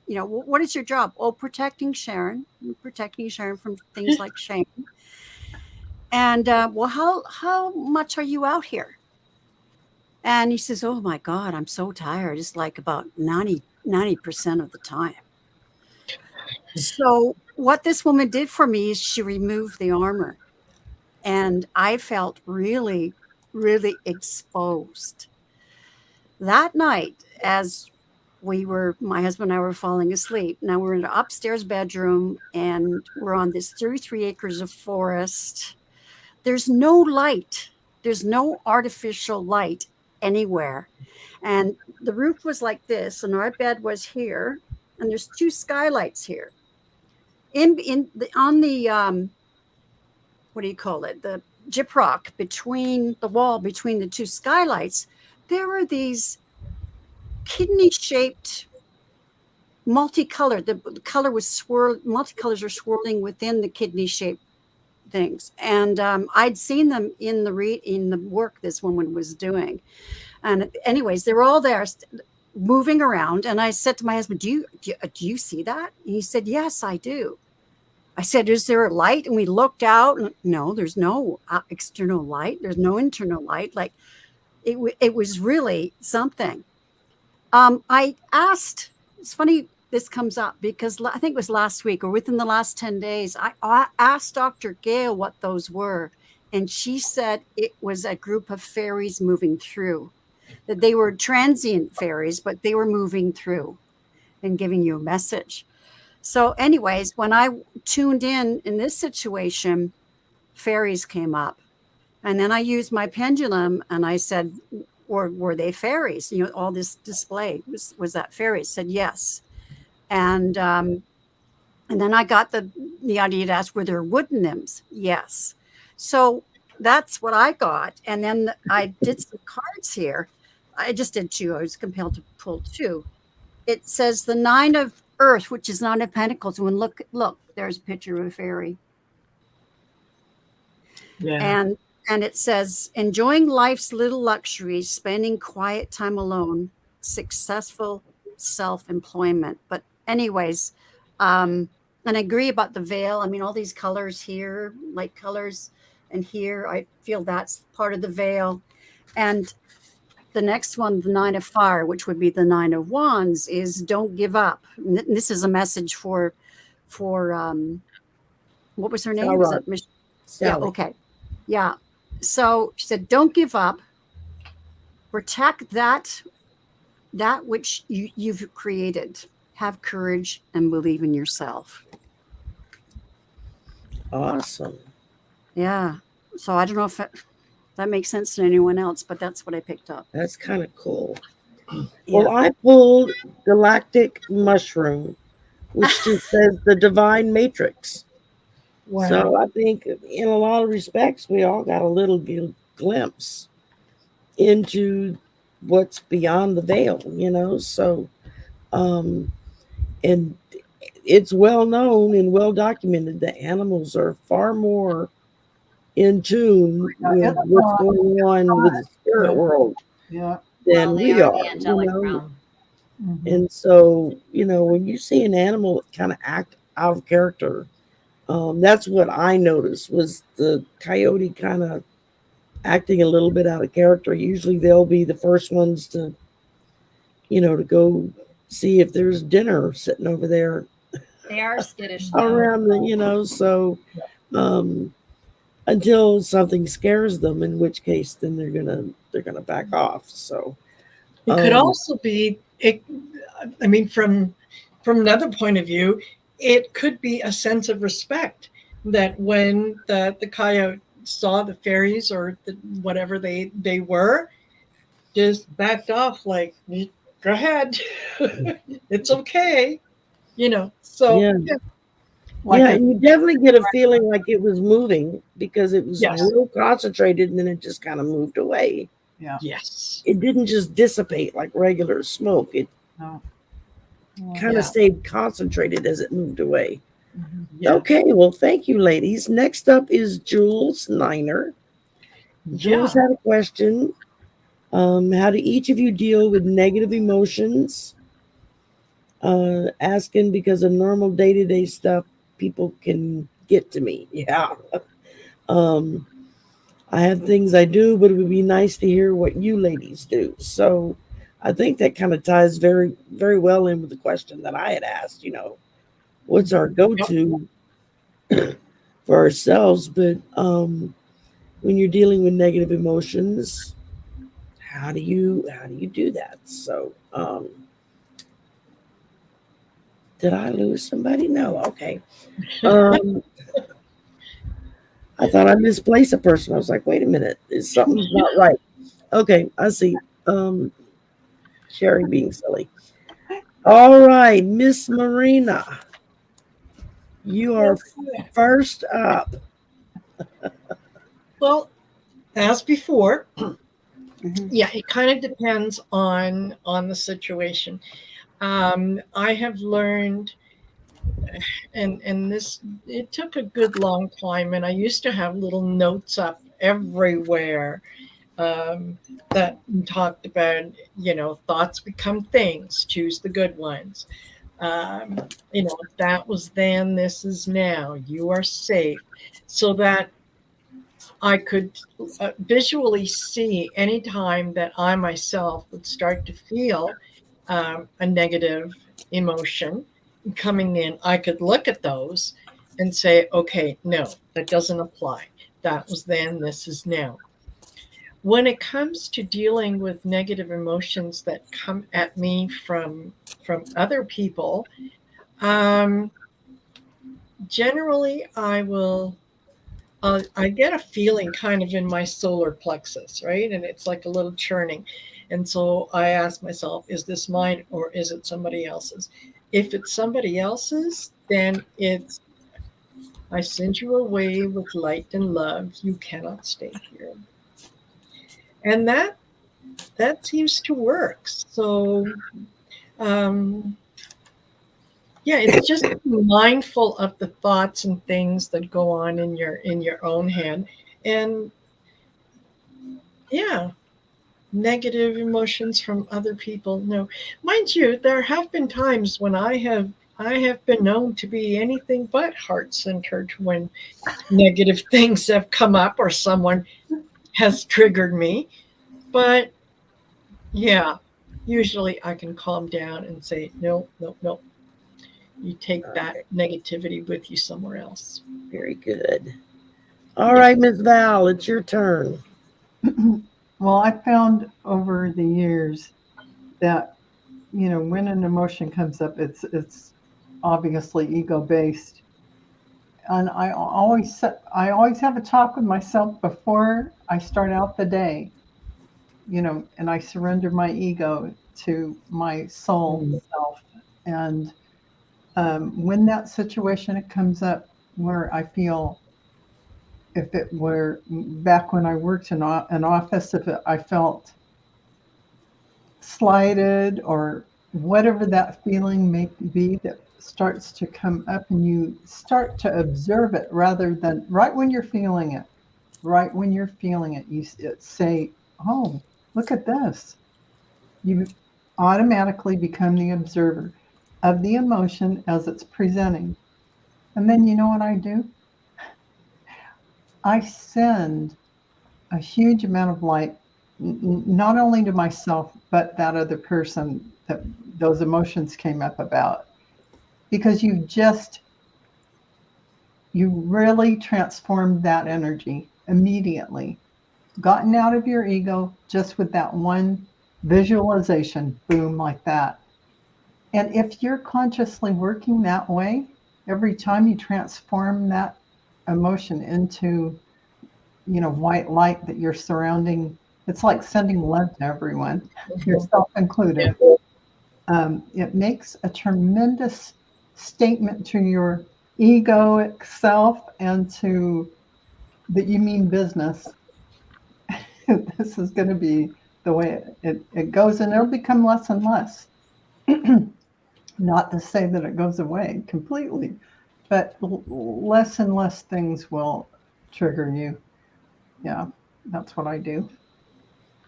[SPEAKER 4] What is your job? Oh, protecting Sharon from things like shame. And well, how much are you out here? And he says, oh my God, I'm so tired. It's like about 90% of the time. So what this woman did for me is she removed the armor. And I felt really, really exposed. That night, as my husband and I were falling asleep. Now we're in an upstairs bedroom and we're on this 33 acres of forest. There's no light. There's no artificial light anywhere. And the roof was like this, and our bed was here, and there's two skylights here. On the what do you call it? The gyprock between the wall between the two skylights, there were these kidney-shaped multicolored. The color was multicolors are swirling within the kidney-shaped things, and I'd seen them in the work this woman was doing. And anyways, they were all there, moving around. And I said to my husband, "Do you see that?" And he said, "Yes, I do." I said, "Is there a light?" And we looked out. And no, there's no external light. There's no internal light. Like it was really something. I asked. It's funny this comes up because I think it was last week or within the last 10 days. I asked Dr. Gale what those were, and she said it was a group of fairies moving through. That they were transient fairies, but they were moving through and giving you a message. So anyways, when I tuned in this situation, fairies came up. And then I used my pendulum and I said, were they fairies? You know, all this display was that fairies? Said yes. And then I got the idea to ask, were there wood nymphs? Yes. So that's what I got. And then I did some cards here. I just did two. I was compelled to pull two. It says the 9 of Earth, which is 9 of Pentacles. When look, there's a picture of a fairy.
[SPEAKER 2] Yeah.
[SPEAKER 4] And it says, enjoying life's little luxuries, spending quiet time alone, successful self-employment. But anyways, and I agree about the veil. I mean, all these colors here, light colors, and here, I feel that's part of the veil. And the next one, the 9 of Fire, which would be the 9 of Wands, is don't give up. And this is a message for what was her name? Was it
[SPEAKER 1] Sally.
[SPEAKER 4] Yeah, okay. Yeah. So she said, don't give up. Protect that which you've created. Have courage and believe in yourself.
[SPEAKER 1] Awesome.
[SPEAKER 4] Yeah. So I don't know if that makes sense to anyone else, but that's what I picked up.
[SPEAKER 1] That's kind of cool.
[SPEAKER 4] Yeah.
[SPEAKER 1] Well, I pulled Galactic Mushroom, which just says the Divine Matrix.
[SPEAKER 2] Wow.
[SPEAKER 1] So I think in a lot of respects, we all got a little glimpse into what's beyond the veil, you know? So, and it's well known and well documented that animals are far more in tune with what's going on with the spirit world
[SPEAKER 5] Yeah.
[SPEAKER 1] than
[SPEAKER 6] they
[SPEAKER 1] we
[SPEAKER 6] are
[SPEAKER 1] are.
[SPEAKER 6] the angelic
[SPEAKER 1] you know?
[SPEAKER 6] realm.
[SPEAKER 5] Mhm.
[SPEAKER 1] And so, you know, when you see an animal kind of act out of character, that's what I noticed was the coyote kind of acting a little bit out of character. Usually they'll be the first ones to, you know, to go see if there's dinner sitting over there
[SPEAKER 6] They are skittish though.
[SPEAKER 1] around the, you know, so until something scares them, in which case then they're gonna back off. So
[SPEAKER 2] It could also be, I mean, from another point of view, it could be a sense of respect that when the coyote saw the fairies or whatever they were, just backed off like, go ahead, it's okay, you know. So
[SPEAKER 1] yeah.
[SPEAKER 5] Like
[SPEAKER 1] And you definitely get a feeling like it was moving because it was
[SPEAKER 2] Yes.
[SPEAKER 1] real concentrated and then it just kind of moved away.
[SPEAKER 5] Yeah.
[SPEAKER 2] yes,
[SPEAKER 1] It didn't just dissipate like regular smoke. It
[SPEAKER 5] No.
[SPEAKER 1] kind
[SPEAKER 2] Yeah.
[SPEAKER 1] of stayed concentrated as it moved away.
[SPEAKER 5] Mhm.
[SPEAKER 2] yeah.
[SPEAKER 1] Okay, well, thank you, ladies. Next up is Jules Niner. Jules had a question. How do each of you deal with negative emotions? Asking because of normal day-to-day stuff, people can get to me. Yeah. I have things I do, but it would be nice to hear what you ladies do. So I think that kind of ties very, very well in with the question that I had asked, what's our
[SPEAKER 2] Yep.
[SPEAKER 1] go-to for ourselves? But when you're dealing with negative emotions, how do you do that? So did I lose somebody? No. Okay. Um, I thought I misplaced a person. I was like, wait a minute, is something's not right. Okay, I see. Shari being silly. All right, Miss Marina, you are first up.
[SPEAKER 2] Well, as before,
[SPEAKER 4] Mhm.
[SPEAKER 2] yeah, it kind of depends on the situation. I have learned, and this, it took a good long time, and I used to have little notes up everywhere, um, that talked about, thoughts become things, choose the good ones. That was then, this is now, you are safe. So that I could visually see anytime that I myself would start to feel a negative emotion coming in, I could look at those and say, okay, no, that doesn't apply. That was then, this is now. When it comes to dealing with negative emotions that come at me from other people, um, generally I get a feeling kind of in my solar plexus, right? And it's like a little churning. And so I ask myself, is this mine or is it somebody else's? If it's somebody else's, then it's, I send you away with light and love. You cannot stay here. And that seems to work. So um, yeah, it's just being mindful of the thoughts and things that go on in your own head. And yeah, negative emotions from other people. No, mind you, there have been times when I have been known to be anything but heart centered when negative things have come up or someone has triggered me. But yeah, usually I can calm down and say, no, no, no. You take that negativity with you somewhere else.
[SPEAKER 1] Very good. All
[SPEAKER 2] Yeah.
[SPEAKER 1] right, Miss Val, it's your turn.
[SPEAKER 5] Well, I found over the years that when an emotion comes up, it's obviously ego based, and I always have a talk with myself before I start out the day, and I surrender my ego to my soul
[SPEAKER 2] Mm.
[SPEAKER 5] self, and when that situation comes up where I feel, if it were back when I worked in an office, I felt slighted or whatever that feeling may be that starts to come up, and you start to observe it rather than right when you're feeling it. Right when you're feeling it, say, oh, look at this. You automatically become the observer of the emotion as it's presenting. And then you know what I do? I send a huge amount of light, not only to myself, but that other person that those emotions came up about. Because you really transformed that energy immediately, gotten out of your ego just with that one visualization, boom, like that. And if you're consciously working that way, every time you transform that emotion into white light that you're surrounding, it's like sending love to everyone, yourself
[SPEAKER 2] Yeah.
[SPEAKER 5] included. It makes a tremendous statement to your egoic self and to that you mean business. This is going to be the way it goes, and it'll become less and less. Not to say that it goes away completely, but less and less things will trigger you. Yeah, that's what I do.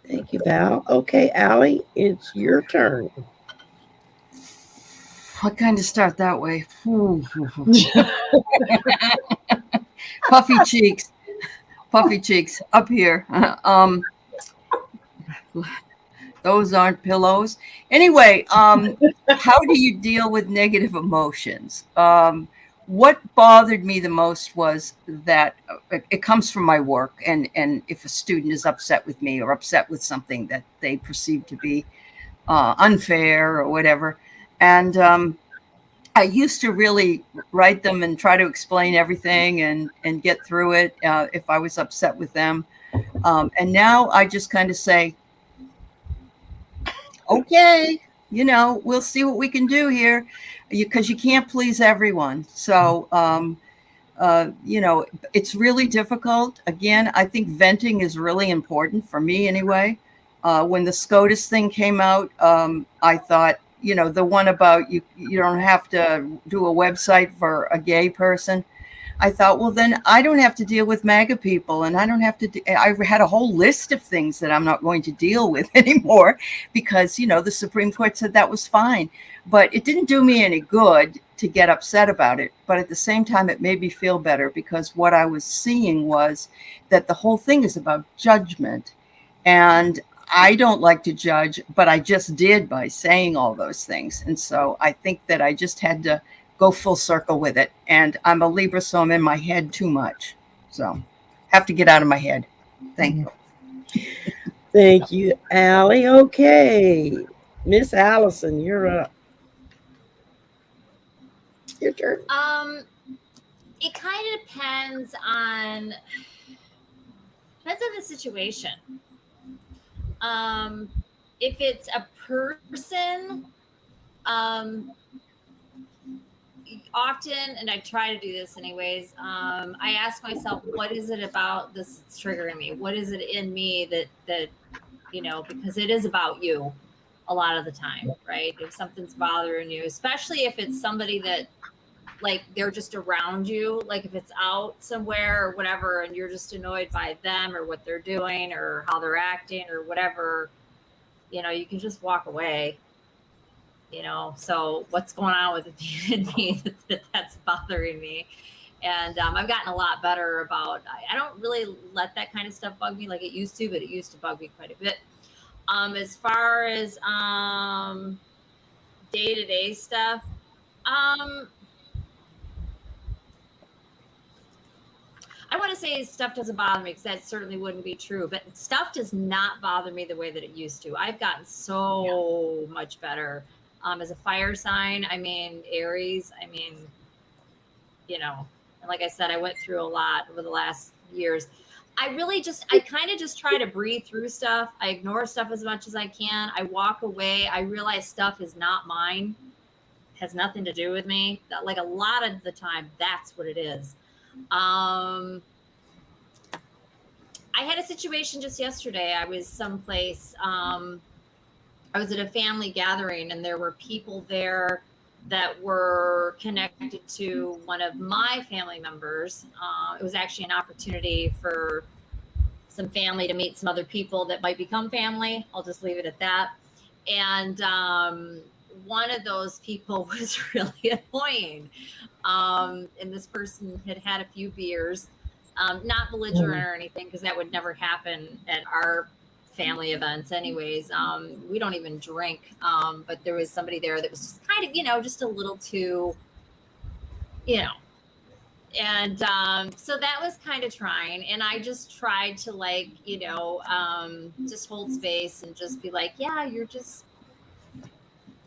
[SPEAKER 1] Thank you, Val. Okay, Allie, it's your turn.
[SPEAKER 3] I kind of start that way. Puffy cheeks. puffy cheeks up here. Those aren't pillows. Anyway, how do you deal with negative emotions? What bothered me the most was that it comes from my work, and if a student is upset with me or upset with something that they perceive to be unfair or whatever, and I used to really write them and try to explain everything and get through it if I was upset with them. And now I just kind of say, okay, we'll see what we can do here, because you can't please everyone. So, it's really difficult. Again, I think venting is really important for me anyway. When the SCOTUS thing came out, I thought, the one about you don't have to do a website for a gay person. I thought, well, then I don't have to deal with MAGA people, and I don't have to. I had a whole list of things that I'm not going to deal with anymore because, the Supreme Court said that was fine. But it didn't do me any good to get upset about it. But at the same time, it made me feel better, because what I was seeing was that the whole thing is about judgment. And I don't like to judge, but I just did by saying all those things. And so I think that I just had to go full circle with it. And I'm a Libra, so I'm in my head too much. So have to get out of my head. Thank you.
[SPEAKER 1] Thank you, Allie. Okay. Miss Allyson, you're up. Your turn.
[SPEAKER 6] It kind of depends on the situation. If it's a person, often, and I try to do this anyways, I ask myself, what is it about this that's triggering me? What is it in me that because it is about you a lot of the time, right? If something's bothering you, especially if it's somebody that, like, they're just around you, like if it's out somewhere or whatever, and you're just annoyed by them or what they're doing or how they're acting or whatever, you can just walk away. So what's going on with me that's bothering me? And I've gotten a lot better about, I don't really let that kind of stuff bug me like it used to, but it used to bug me quite a bit. As far as day-to-day stuff, I want to say stuff doesn't bother me, because that certainly wouldn't be true, but stuff does not bother me the way that it used to. I've gotten so much better. As a fire sign, Aries, and like I said, I went through a lot over the last years. I kind of just try to breathe through stuff. I ignore stuff as much as I can. I walk away. I realize stuff is not mine, has nothing to do with me. Like a lot of the time, that's what it is. I had a situation just yesterday. I was someplace, I was at a family gathering, and there were people there that were connected to one of my family members. It was actually an opportunity for some family to meet some other people that might become family. I'll just leave it at that. And one of those people was really annoying. And this person had had a few beers, not belligerent or anything, because that would never happen at our family events anyways. We don't even drink, but there was somebody there that was just kind of, just a little too, and so that was kind of trying. And I just tried to just hold space and just be like, yeah, you're just,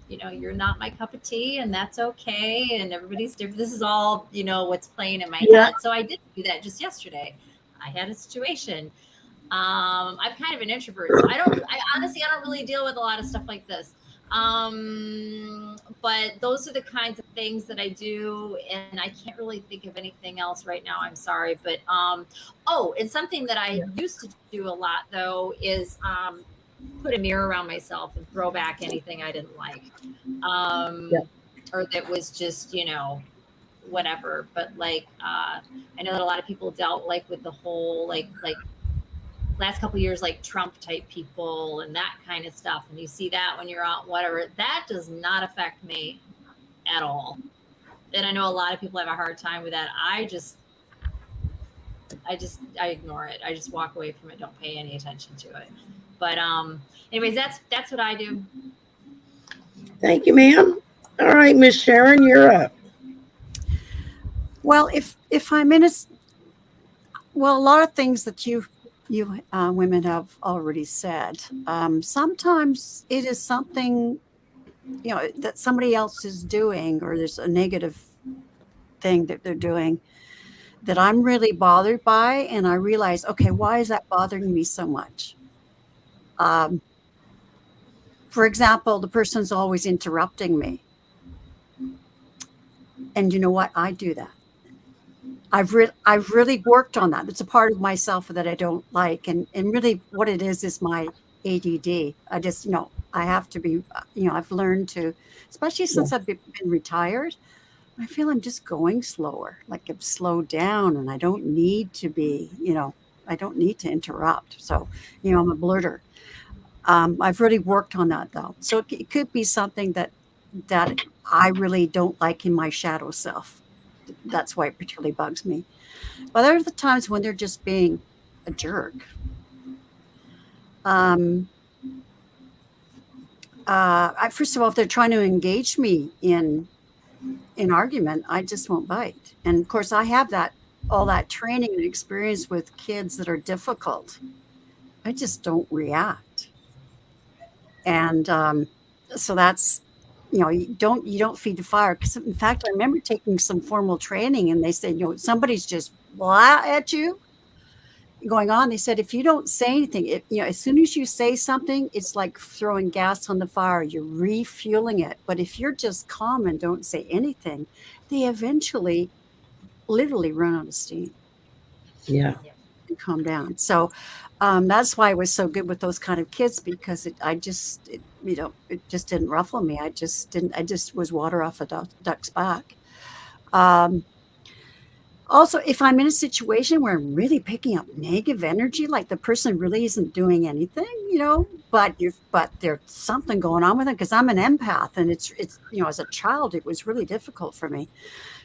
[SPEAKER 6] you're not my cup of tea, and that's okay. And everybody's different. This is all, what's playing in my head. So I did do that just yesterday. I had a situation. I'm kind of an introvert, so I honestly don't really deal with a lot of stuff like this. But those are the kinds of things that I do, and I can't really think of anything else right now. I'm sorry, but and something that I used to do a lot though is put a mirror around myself and throw back anything I didn't like, or that was just whatever. But I know that a lot of people dealt with the whole last couple of years, Trump type people and that kind of stuff. And you see that when you're out, whatever, that does not affect me at all. And I know a lot of people have a hard time with that. I I ignore it. I just walk away from it. Don't pay any attention to it. But anyways, that's what I do.
[SPEAKER 1] Thank you, ma'am. All right, Miss Sharon, you're up.
[SPEAKER 4] Well, if I'm in a lot of things that you women have already said. Sometimes it is something, that somebody else is doing, or there's a negative thing that they're doing that I'm really bothered by, and I realize, okay, why is that bothering me so much? For example, the person's always interrupting me. And you know what? I do that. I've really worked on that. It's a part of myself that I don't like. And really what it is my ADD. I just, I have to be, I've learned to, especially since I've been retired, I feel I'm just going slower. Like I've slowed down and I don't need to be, I don't need to interrupt. So, I'm a blurter. I've really worked on that though. So it could be something that I really don't like in my shadow self. That's why it particularly bugs me. But there are the times when they're just being a jerk. First of all, if they're trying to engage me in argument, I just won't bite. And of course, I have all that training and experience with kids that are difficult. I just don't react. And so that's, you don't feed the fire. Because in fact, I remember taking some formal training, and they said, somebody's just blah at you going on. They said, if you don't say anything, as soon as you say something, it's like throwing gas on the fire. You're refueling it. But if you're just calm and don't say anything, they eventually literally run out of steam.
[SPEAKER 1] Yeah.
[SPEAKER 4] And calm down. So that's why I was so good with those kind of kids, because it just didn't ruffle me. I just was water off a duck's back. Also, if I'm in a situation where I'm really picking up negative energy, like the person really isn't doing anything, but there's something going on with them, because I'm an empath, and it's as a child, it was really difficult for me.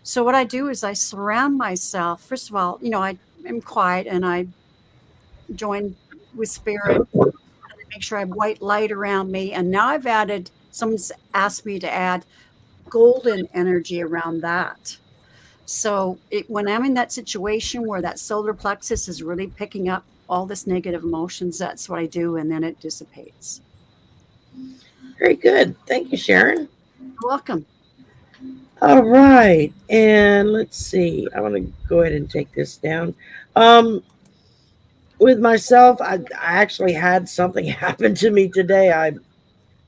[SPEAKER 4] So what I do is I surround myself. First of all, I am quiet, and I join with spirit, and I make sure I have white light around me. And now someone's asked me to add golden energy around that. So when I'm in that situation where that solar plexus is really picking up all this negative emotions, that's what I do, and then it dissipates.
[SPEAKER 1] Very good. Thank you, Sharon.
[SPEAKER 4] You're welcome.
[SPEAKER 1] All right. And let's see. I want to go ahead and take this down. With myself, I actually had something happen to me today. I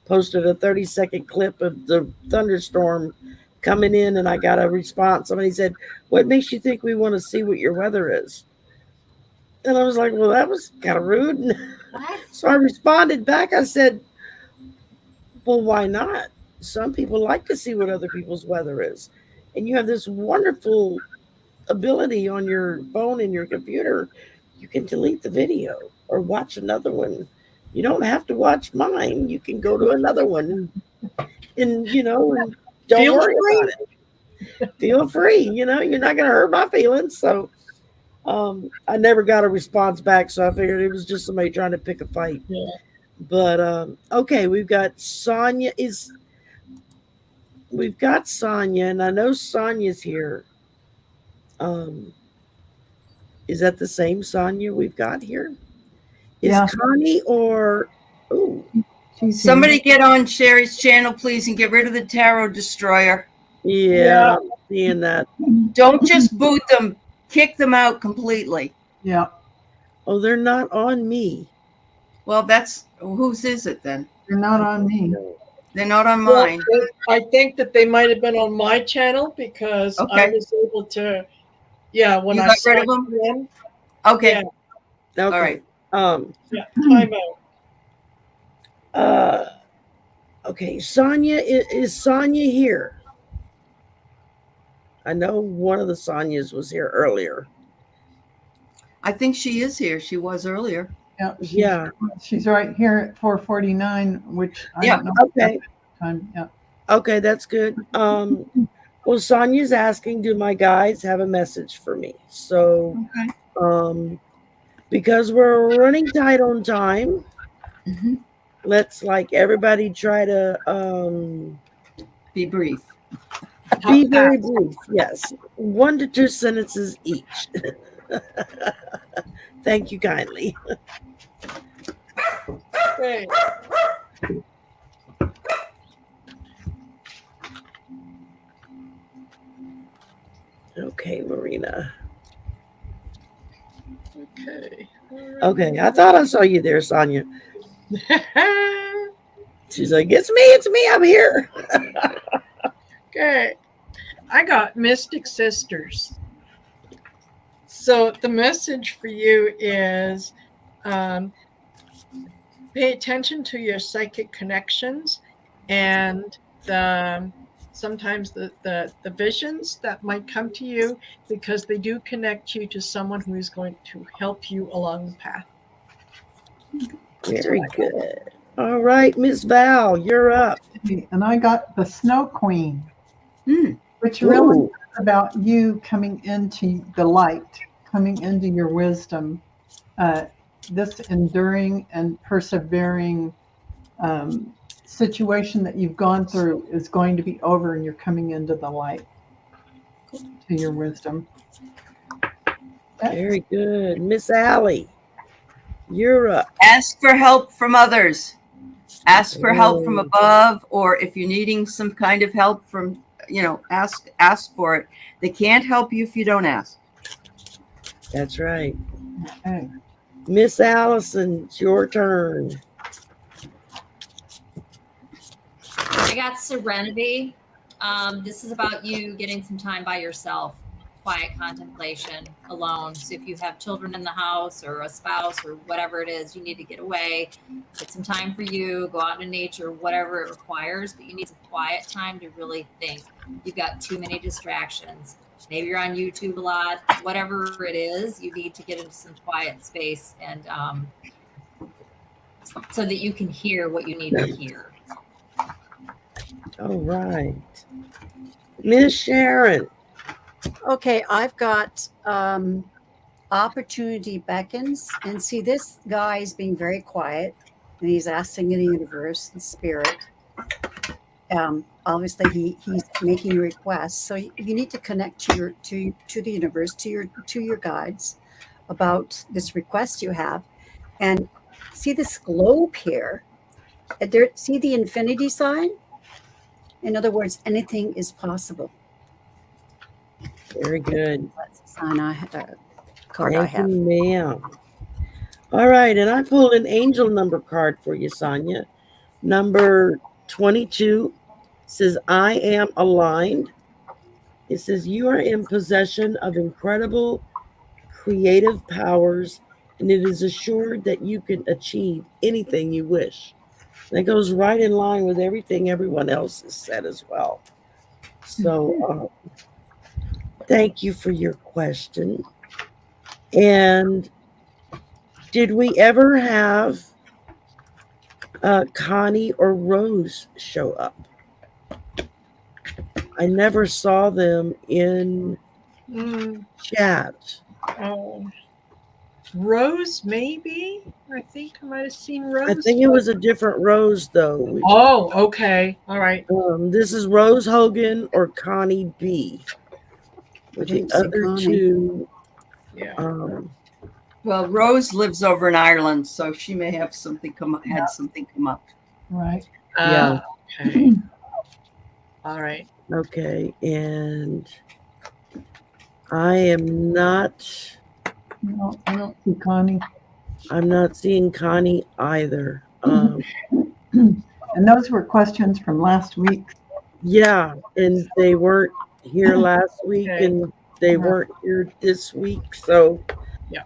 [SPEAKER 1] posted a 30-second clip of the thunderstorm coming in, and I got a response. Somebody said, "What makes you think we want to see what your weather is?" And I was like, well, that was kind of rude. So I responded back. I said, well, why not? Some people like to see what other people's weather is. And you have this wonderful ability on your phone and your computer. You can delete the video or watch another one. You don't have to watch mine. You can go to another one and, and don't worry about it. Feel free. You're not going to hurt my feelings. So I never got a response back. So I figured it was just somebody trying to pick a fight. Yeah. But okay, we've got Sonia. We've got Sonia, and I know Sonia's here. Is that the same Sonia we've got here? Is Connie or
[SPEAKER 3] somebody get on Sherry's channel, please, and get rid of the Tarot Destroyer.
[SPEAKER 1] Yeah, I'm seeing that.
[SPEAKER 3] Don't just boot them, kick them out completely.
[SPEAKER 5] Yeah.
[SPEAKER 1] Oh, they're not on me.
[SPEAKER 3] Well, that's whose is it then?
[SPEAKER 5] They're not on me.
[SPEAKER 3] They're not on mine.
[SPEAKER 2] Well, I think that they might have been on my channel, because I was able to. Yeah, when I got rid of them.
[SPEAKER 3] Okay.
[SPEAKER 1] Yeah. Okay.
[SPEAKER 3] All right.
[SPEAKER 2] Time
[SPEAKER 1] out. Okay, Sonia, is Sonia here? I know one of the Sonias was here earlier.
[SPEAKER 3] I think she is here. She was earlier.
[SPEAKER 5] Yeah. She's right here at 4:49, which I don't know.
[SPEAKER 1] Okay.
[SPEAKER 5] Time. Yeah.
[SPEAKER 1] Okay, that's good. Well, Sonia's asking, do my guides have a message for me? So Because we're running tight on time,
[SPEAKER 3] Mhm.
[SPEAKER 1] let's everybody try to
[SPEAKER 3] Be brief.
[SPEAKER 1] be very brief. Yes, 1 to 2 sentences each. Thank you kindly.
[SPEAKER 2] Okay.
[SPEAKER 1] Okay, Marina.
[SPEAKER 2] Okay.
[SPEAKER 1] Okay, I thought I saw you there, Sonia. She's like, it's me, I'm here.
[SPEAKER 2] Okay. I got Mystic Sisters. So the message for you is pay attention to your psychic connections and sometimes the visions that might come to you, because they do connect you to someone who is going to help you along the path.
[SPEAKER 1] Very good. All right, Miss Val, you're up.
[SPEAKER 5] And I got the Snow Queen,
[SPEAKER 3] Mm.
[SPEAKER 5] which really
[SPEAKER 1] Ooh,
[SPEAKER 5] is about you coming into the light, coming into your wisdom. This enduring and persevering situation that you've gone through is going to be over, and you're coming into the light to your wisdom.
[SPEAKER 1] very good. Miss Allie, you're up.
[SPEAKER 3] Ask for help from others. Ask for help from
[SPEAKER 1] Oh.
[SPEAKER 3] above, or if you're needing some kind of help from, ask for it. They can't help you if you don't ask.
[SPEAKER 1] That's right.
[SPEAKER 5] Okay.
[SPEAKER 1] Miss Allison, it's your turn.
[SPEAKER 6] I got Serenity. This is about you getting some time by yourself, quiet contemplation, alone. So if you have children in the house or a spouse or whatever it is, you need to get away, get some time for you, go out in nature, whatever it requires, but you need some quiet time to really think. You've got too many distractions. Maybe you're on YouTube a lot, whatever it is, you need to get into some quiet space and so that you can hear what you need to hear.
[SPEAKER 1] All right. Miss Sharon.
[SPEAKER 4] Okay, I've got opportunity beckons, and see, this guy is being very quiet, and he's asking the universe and spirit. Obviously, he's making requests, so you need to connect to the universe, to your guides about this request you have, and see this globe here. There, see the infinity sign. In other words, anything is possible.
[SPEAKER 1] Very good.
[SPEAKER 4] That's the sign card I
[SPEAKER 1] Thank
[SPEAKER 4] have.
[SPEAKER 1] you, ma'am. All right, and I pulled an angel number card for you, Sonia. Number 22 says, I am aligned. It says, you are in possession of incredible creative powers, and it is assured that you can achieve anything you wish. That goes right in line with everything everyone else has said as well. So, thank you for your question. And did we ever have Connie or Rose show up? I never saw them in chat.
[SPEAKER 2] Oh, Rose, maybe. I think I might have seen Rose.
[SPEAKER 1] I think it was a different Rose, though.
[SPEAKER 2] Oh, okay. All right.
[SPEAKER 1] This is Rose Hogan or Connie B. With the
[SPEAKER 4] Didn't see
[SPEAKER 1] other
[SPEAKER 4] Connie.
[SPEAKER 1] two,
[SPEAKER 2] Yeah.
[SPEAKER 3] Well, Rose lives over in Ireland, so she may have something had something come up.
[SPEAKER 5] Right.
[SPEAKER 1] Yeah.
[SPEAKER 2] Okay. All right.
[SPEAKER 1] Okay, and I am not.
[SPEAKER 5] No, I don't see Connie.
[SPEAKER 1] I'm not seeing Connie either.
[SPEAKER 5] And those were questions from last week.
[SPEAKER 1] Yeah, and they weren't here last week,
[SPEAKER 2] Okay.
[SPEAKER 1] and they weren't here this week. So,
[SPEAKER 2] Yeah.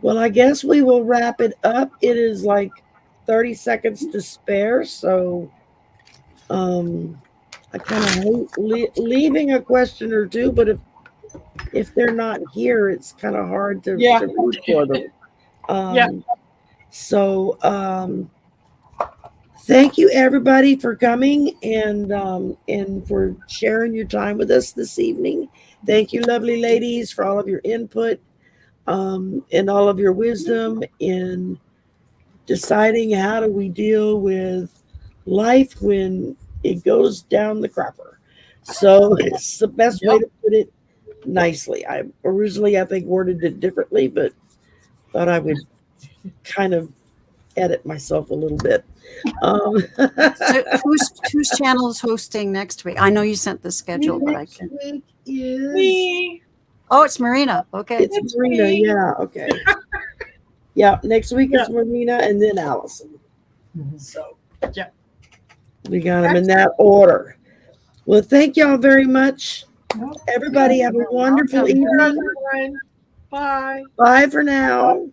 [SPEAKER 1] Well, I guess we will wrap it up. It is like 30 seconds to spare, so I kind of hate leaving a question or two, but if they're not here, it's kind of hard to read for them.
[SPEAKER 2] Yeah.
[SPEAKER 1] So thank you everybody for coming and for sharing your time with us this evening. Thank you, lovely ladies, for all of your input and all of your wisdom in deciding how do we deal with life when it goes down the crapper. So it's the best way to put it nicely. I originally, I think, worded it differently, but thought I would kind of edit myself a little bit.
[SPEAKER 4] So whose channel is hosting next week? I know you sent the schedule, but I
[SPEAKER 1] Next
[SPEAKER 4] can.
[SPEAKER 1] week is
[SPEAKER 2] Me.
[SPEAKER 4] Oh, it's Marina. Okay.
[SPEAKER 1] it's Marina. Yeah. Okay. Yeah. Next week is Marina and then Allyson. So
[SPEAKER 2] Yeah.
[SPEAKER 1] we got them in that order. Well, thank y'all very much. Everybody have a wonderful
[SPEAKER 4] welcome.
[SPEAKER 1] evening.
[SPEAKER 2] Bye.
[SPEAKER 1] Bye for now.